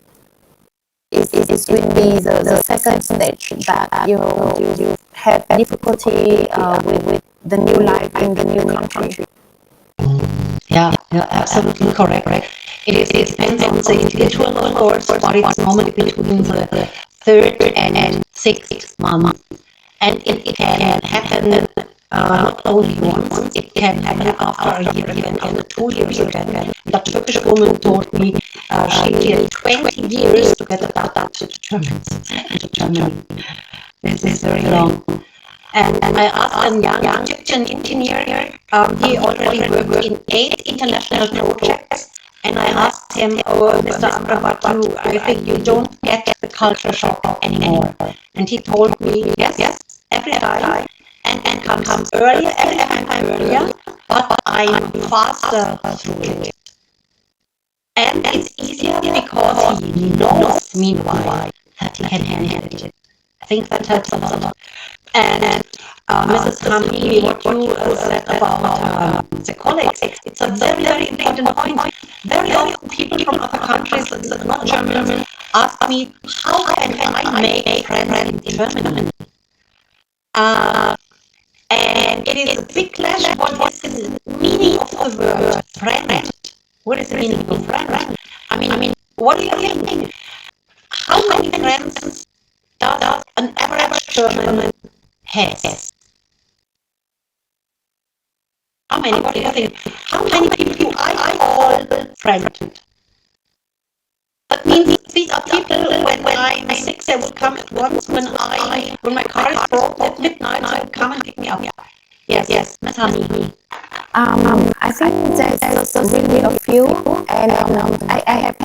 it will be the second stage that you have difficulty with the new life in the new country. Yeah, absolutely correct. It depends on the individual, of course, but it's normally between the third and sixth month. And it can happen not only once, it can happen after a year again, after 2 years again. The Turkish woman told me she needed 20 years to get adapted to Germany. This is very long. And I asked a young Egyptian engineer, he already worked in 8 international projects, and I asked him, oh, Mr. Amrabat, I think you don't get the culture shock anymore. And he told me, yes, every time, and comes earlier, every time I'm earlier, but I'm faster through it. And it's easier because he knows, meanwhile, that he can handle it. I think that helps a lot. And Mrs. Hamdi, what you said about the colleagues, it's a very, very important point. Very often people from other countries, not German, ask me, how can I make friends in Germany? And it is a big clash. What is the meaning of the word friend? What is the meaning of friend? I mean, what do you think? How many friends does an average German has? How many? What do you think? How many people do I call friend? That means these are people when I'm sick, they will come at once. When my car is broken at midnight, they will come and pick me up. Yes, Ms. Hami. I think there's really a few, and I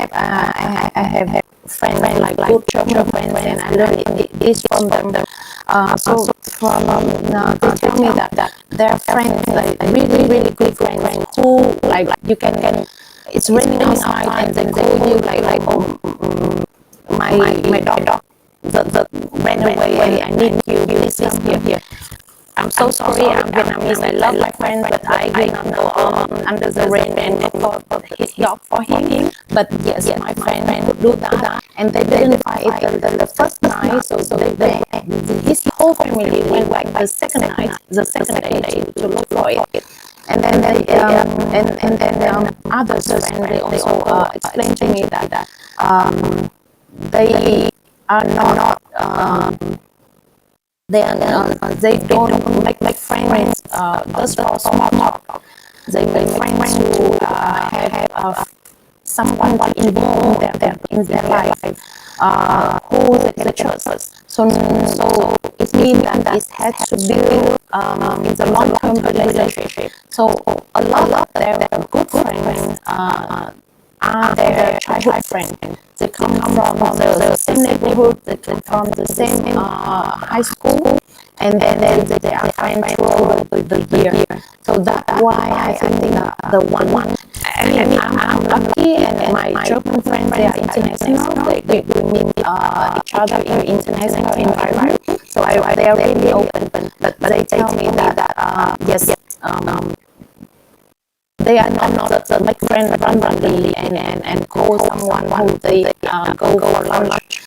have friends like good German friends, and I learned this from them. So from they tell me that their friends, like really good friends, who like you can. It's raining outside, and then they call you like my dog that ran away. I need you. Please come here. I'm so sorry, I'm Vietnamese. I love my friend, but I will not go under the rain and look for his dog for him. But yes, my friend would do that, and they didn't fight the first night. So his whole family went back the second day to look for it. And then others friends, they also explained to me that they are not. They don't make friends just for small talk. They make friends who have someone to involve them in their life, who they trust. So it means that it has to build in the long-term relationship. So a lot of their good friends are their childhood friends. They come from the same neighborhood, they come from the same high school, and then they are friends throughout the year. So that's why I think the one. I mean, I'm lucky, and my German friends, they are international. They meet each other in international environment. So they are really open. But they tell me that yes. They are not the make friends randomly and call someone who they go for lunch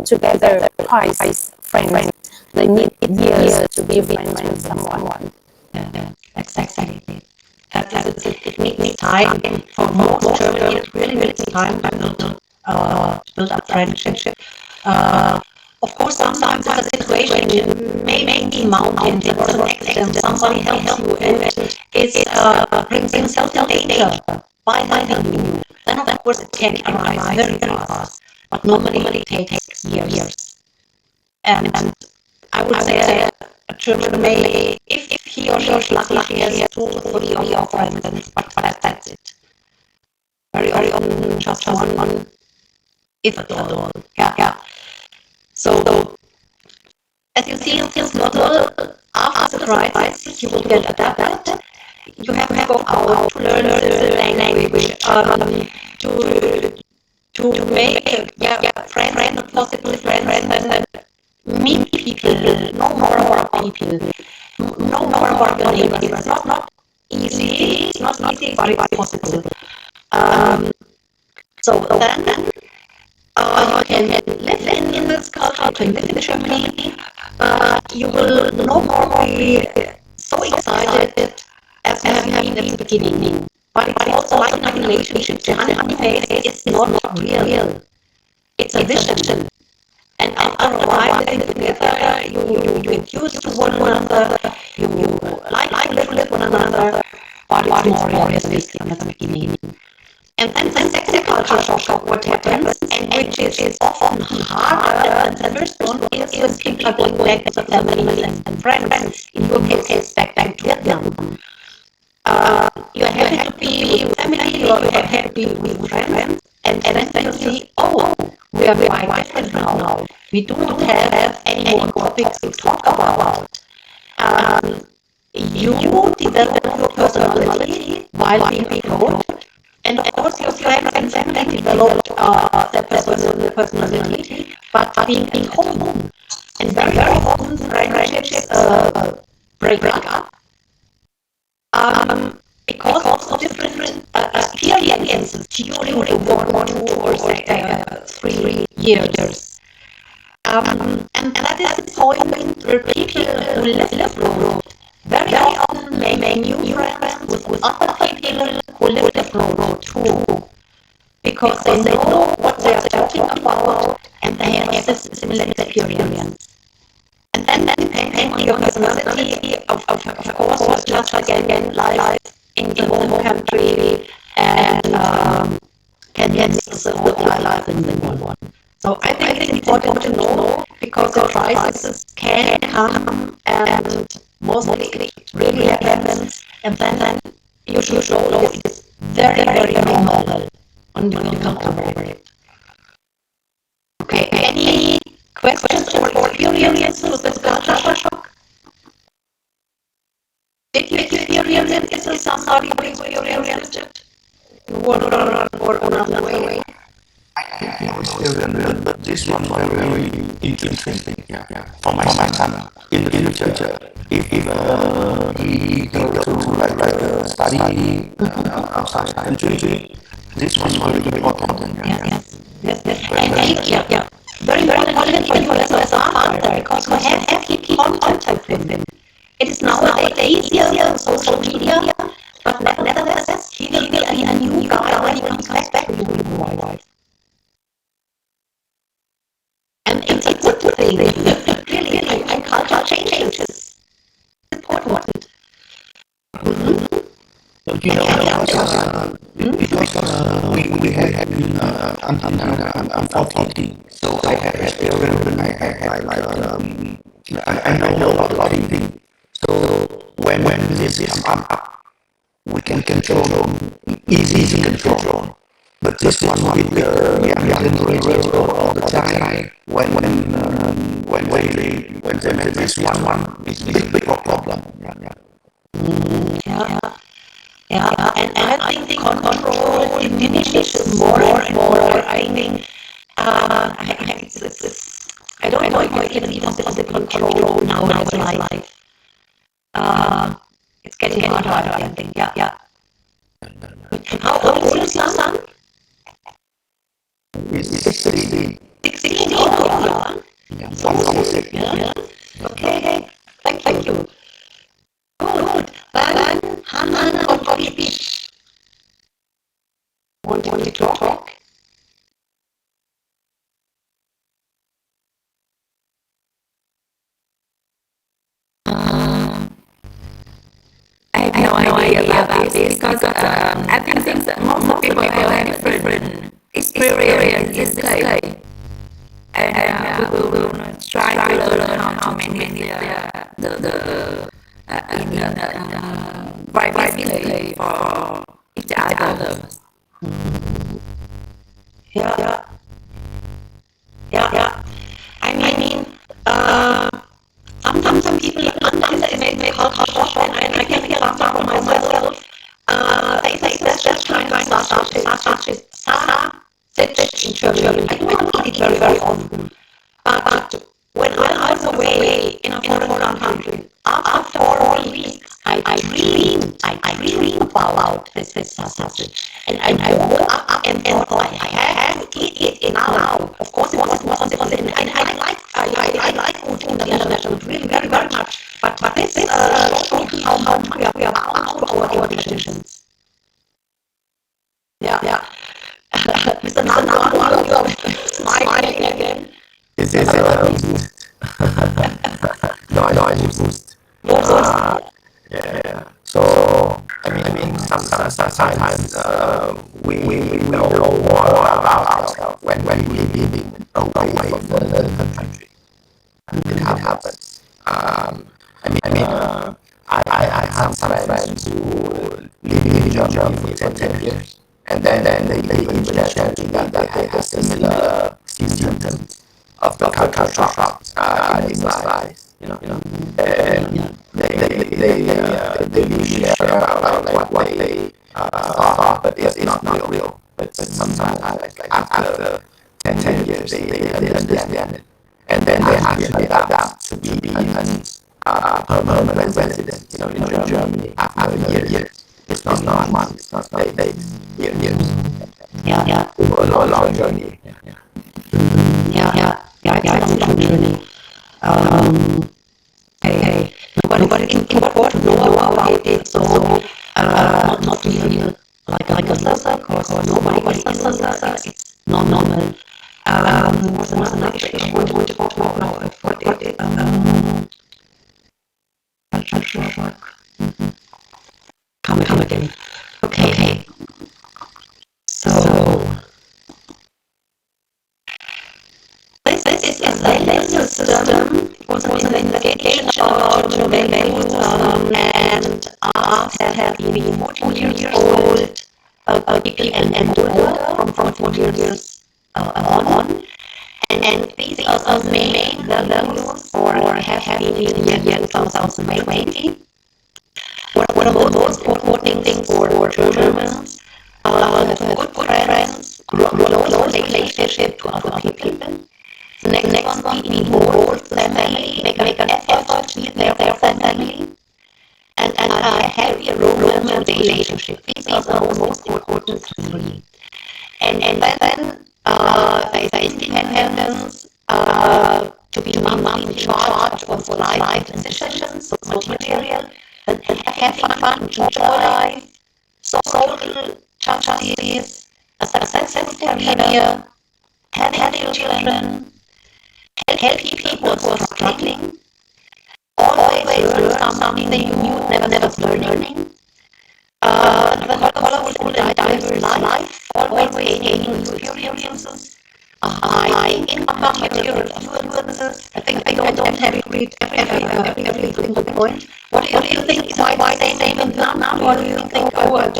together twice friends. They need years to be friends with someone. Yeah, exactly. It needs time. For most Germany, it really needs time to build up friendship. Of course, sometimes it's a situation maybe mountain, there was an accident, somebody helps you, and it brings himself to danger by helping you. Then of course it can arise very fast, but normally it takes years. And I would say a children may, if he or she is lucky, he has 2 or 3 or 4 friends, but that's it. Very often just one, if at all. Yeah. So as you see in this model, after the crisis, you will get adapted. You have to go out to learn the language, to make friends, positive friends, and meet people, know more about people, know more about your neighbors. It's not easy, but it's possible. So then you can live in this culture, you can live in Germany, you will no more be so excited as you have been at the beginning. But it's also like in a relationship, the honeymoon phase is not real. It's a vision. And after a while living together, you get used to one another, you like to live with one another, but it's more realistic than at the beginning. And then the second culture shock, what happens, and which is often harder than the first one, is when people are going back to families and friends. In your case, back to Vietnam. You're happy to be with family, you're happy to be with friends, and then you see, oh, we are quite different now. We don't have any more topics to talk about. You develop your personality while being abroad, and of course your friends and family develop their personality, but being at home. And very often friendships break up because of different experiences during the 1, 2, or 3 years. And that is the point where people who live abroad very often make new friends with other people who live abroad too, because they know what they are talking about and they have a similar experience. And then depending on your personality, of course, just again life in the home country and can support life in the new one. So I think it's important to know, because the crisis can come and mostly it really happens, and then you should know it's very normal and you will come over it. Okay, any questions or experiences with this culture shock? Did you experience it? Is there somebody who experienced it? One or another way? But this one very interesting. For my son in the future, if he go to like study outside country, this one very important. Yes. And very important for you as a father, because you have to keep contact with him. It is nowadays easier on social media, but nevertheless, he will be a new guy when he comes back to you with your wife. And it's a good thing, really, and culture changes. It's important. But because we have been until now, I'm 40, so I have experience. I know a lot of things. So when this come up, we can control, easy control. But this one with the young generation all the time, when they make this one, it's a big problem. Yeah, and I think control diminishes more and more. I think I don't know if you can even the control now in life. It's getting harder, I think. Yeah. How old is your son? It's 16. 16. Oh, yeah. Yeah. Okay. Thank you. Good. Then Hannah or Bobby want to talk? idea about this because I think that most people have different experience in this case. And we will try to learn how to manage the privacy for each other. Yeah. I mean, sometimes some people underestimate the culture shock, and I can feel that for myself. They just kind of such as in Germany. I don't eat very often. But when I was away in a foreign country, after 4 weeks, I dreamed about this sausage. And I woke up and thought I have to eat it now. Of course, it was I like food in the international really very much. But this shows me how much we are bound to our decisions. Yeah. Mr. Nanduan, you're smiling again. Is it noise boost? Yeah. So I mean, sometimes we know more about ourselves when we living away from the country. It happens. I have some friends who live in Germany for 10 years, and then they even share that they have similar symptoms of the culture shock in this life, and they will share about what they thought, but it's not real. But sometimes, like after 10 years, they understand it, and then they actually adapt to be a permanent resident, in Germany after years. It's not months, it's not days, years. Yeah. A long journey. Yeah, it's a long journey. Okay. Nobody can afford to know about it, so not really like a salsa course, or nobody was a salsa, it's not normal. Was another issue I wanted to talk about now, I forgot it. Cultural work. Come again. Okay. So this is a value system. It was an investigation about values, and have been 14 years old, people and older, from 14 years on. And these are the main values for having in the year 2020. What are the most important things for Germans? Have good friends, close relationship to other people. The next one, be involved with family, make an effort to be there for family, and a healthy romance relationship. These are the most important three. And then there is independence, to be mom in charge of life decisions, of material, and having fun, enjoy life, social justice, a successful career, having children, healthy people who are struggling, always learn something new, never stop learning, the colorful and diverse life, always gaining new experiences, high income, material influences. I think I don't have to read every single point. What do you think is my same in now? What do you think I would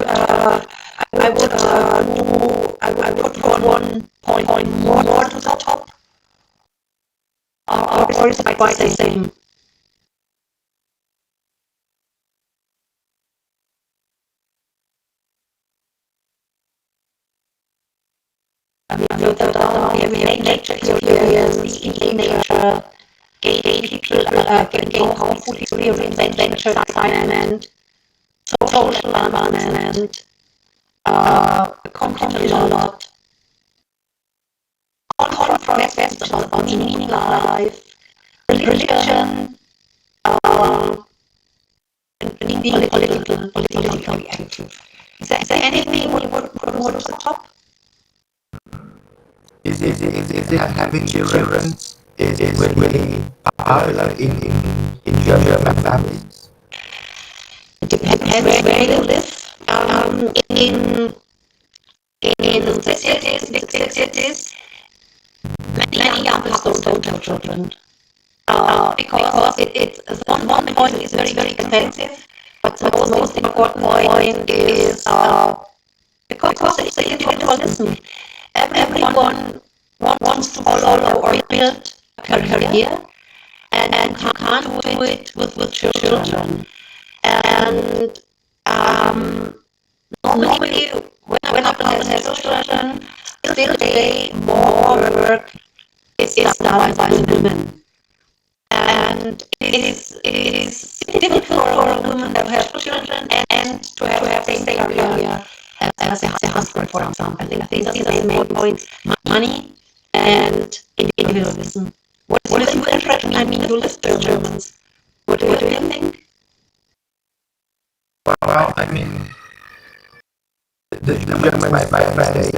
put 1 point more to the top? Or is it quite the same? Further down, we have nature experience, eating nature, gay people, getting home food experience, adventure, excitement, social environment, accomplishing a lot, all concepts about meaning life, religion, and being politically active. Is there anything you would put more to the top? Is it having children? Is it really popular in German families? It depends where you live, in cities, big cities, many young couples don't have children. Because it's one point is very expensive, but the most important point is because it's individualism. Everyone wants to follow or build a career, and you can't do it with children. And normally, when a couple has children, still today more work is done by women. And it is difficult for a woman to have children and to have the same career as a husband, for example. These are the main points: money and individualism. What is your impression? I mean, you live with Germans. What do you think? Well, I mean, the Germans, my friends,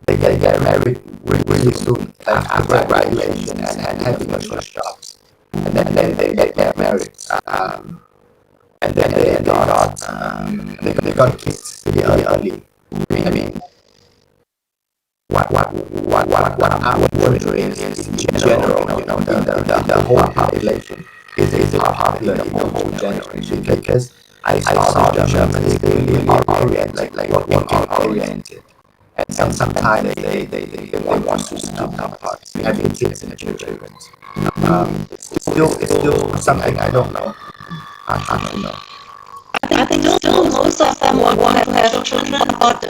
they get married really soon after graduation and having a first job, and then they get married, and then they got kids really early. I mean, what I'm wondering is in general, the whole population is popular in the whole generation, because I saw the Germans really oriented, like working oriented, and sometimes they want to stop having kids in the children. It's still something I don't know. I don't know. I think still most of them want to have children, but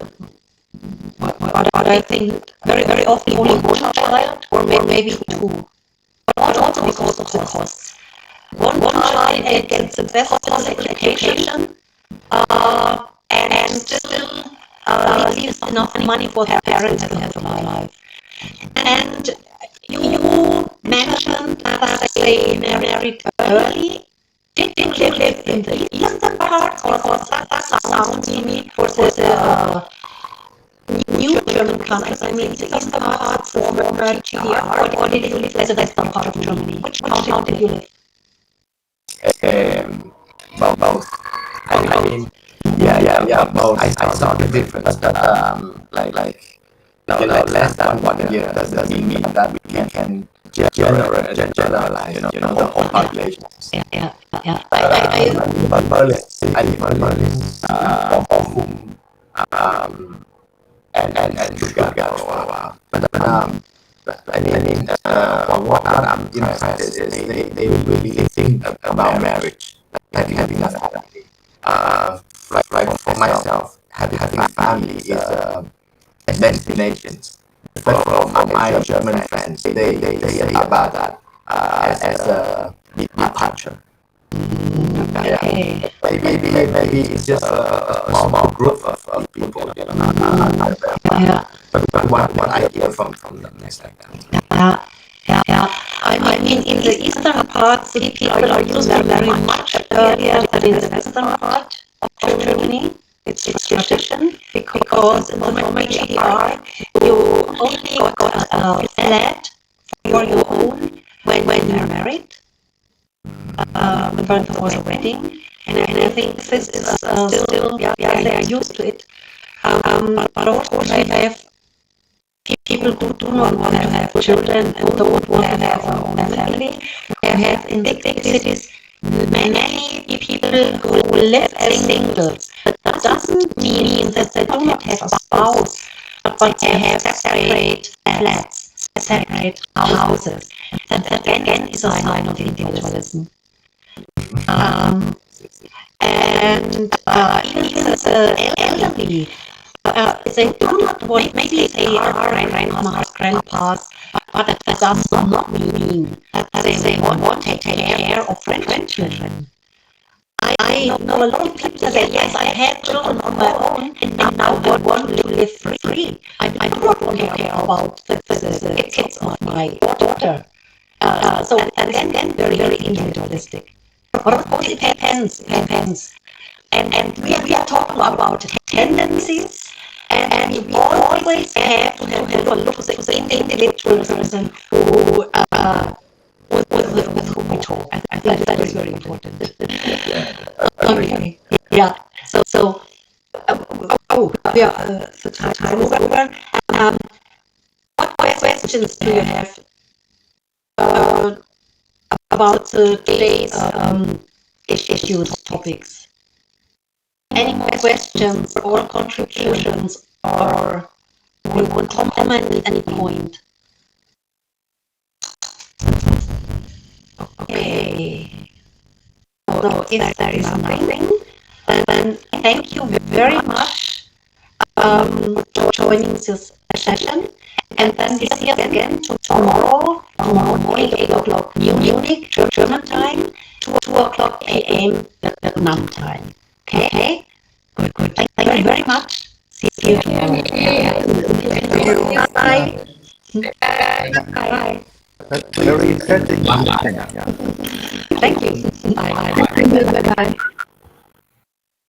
I think very often only one child or maybe two. But also because of the costs. One child gets the best possible education, and still leaves enough money for their parents to have a life. And you mentioned that they married early. Did you live in the eastern part, or that sounds to me for the new German countries? I mean, the eastern part, former GDR, or did you live in the western part of Germany? Which town did you live? Both. I mean, yeah, both. I saw the difference, but less than 1 year doesn't mean that we can generalize, the whole population. Yeah. But Berlin, I live in Berlin, Bochum, and Stuttgart for a while. But I mean, what I'm interested is they really think about marriage, like having a family. Like for myself, having a family is a destination. But for my German friends, they say about that as a departure. Okay. Maybe it's just a small group of people, Yeah. But what I hear from them is like that. Yeah. I mean, in the eastern part, city people are used to very much earlier than in the western part of Germany. It's tradition, because in the former GDR, you only got a flat for your own when you're married, before the wedding. And I think this is still, they are used to it. But of course, I have people who do not want to have children and don't want to have their own family. We have in big cities many people who live as singles. But that doesn't mean that they do not have a spouse, but they have separate flats, separate houses. That again is a sign of individualism. And even the elderly, they do not want, maybe they are grandmas, grandpas, but that does not mean that they want to take care of grandchildren. I know a lot of people that say, yes, I had children on my own, and now I want to live free. I do not want to care about the kids of my daughter. So, and then very individualistic. But of course, it depends. And we are talking about tendencies, and we always have to have a look at the individual person with whom we talk. I think that is very important. Okay. Yeah. So yeah, the time is over. What questions do you have about today's issues, topics? Any questions or contributions, or you want to comment at any point? Okay. So if there is nothing, then thank you very much for joining this session. And then we see us again tomorrow morning, 8 o'clock Munich, German time, 2 o'clock a.m. Vietnam time. Okay? Good. Thank you very much. See you tomorrow. Bye. Bye. That's very interesting. Thank you. Bye. Bye bye.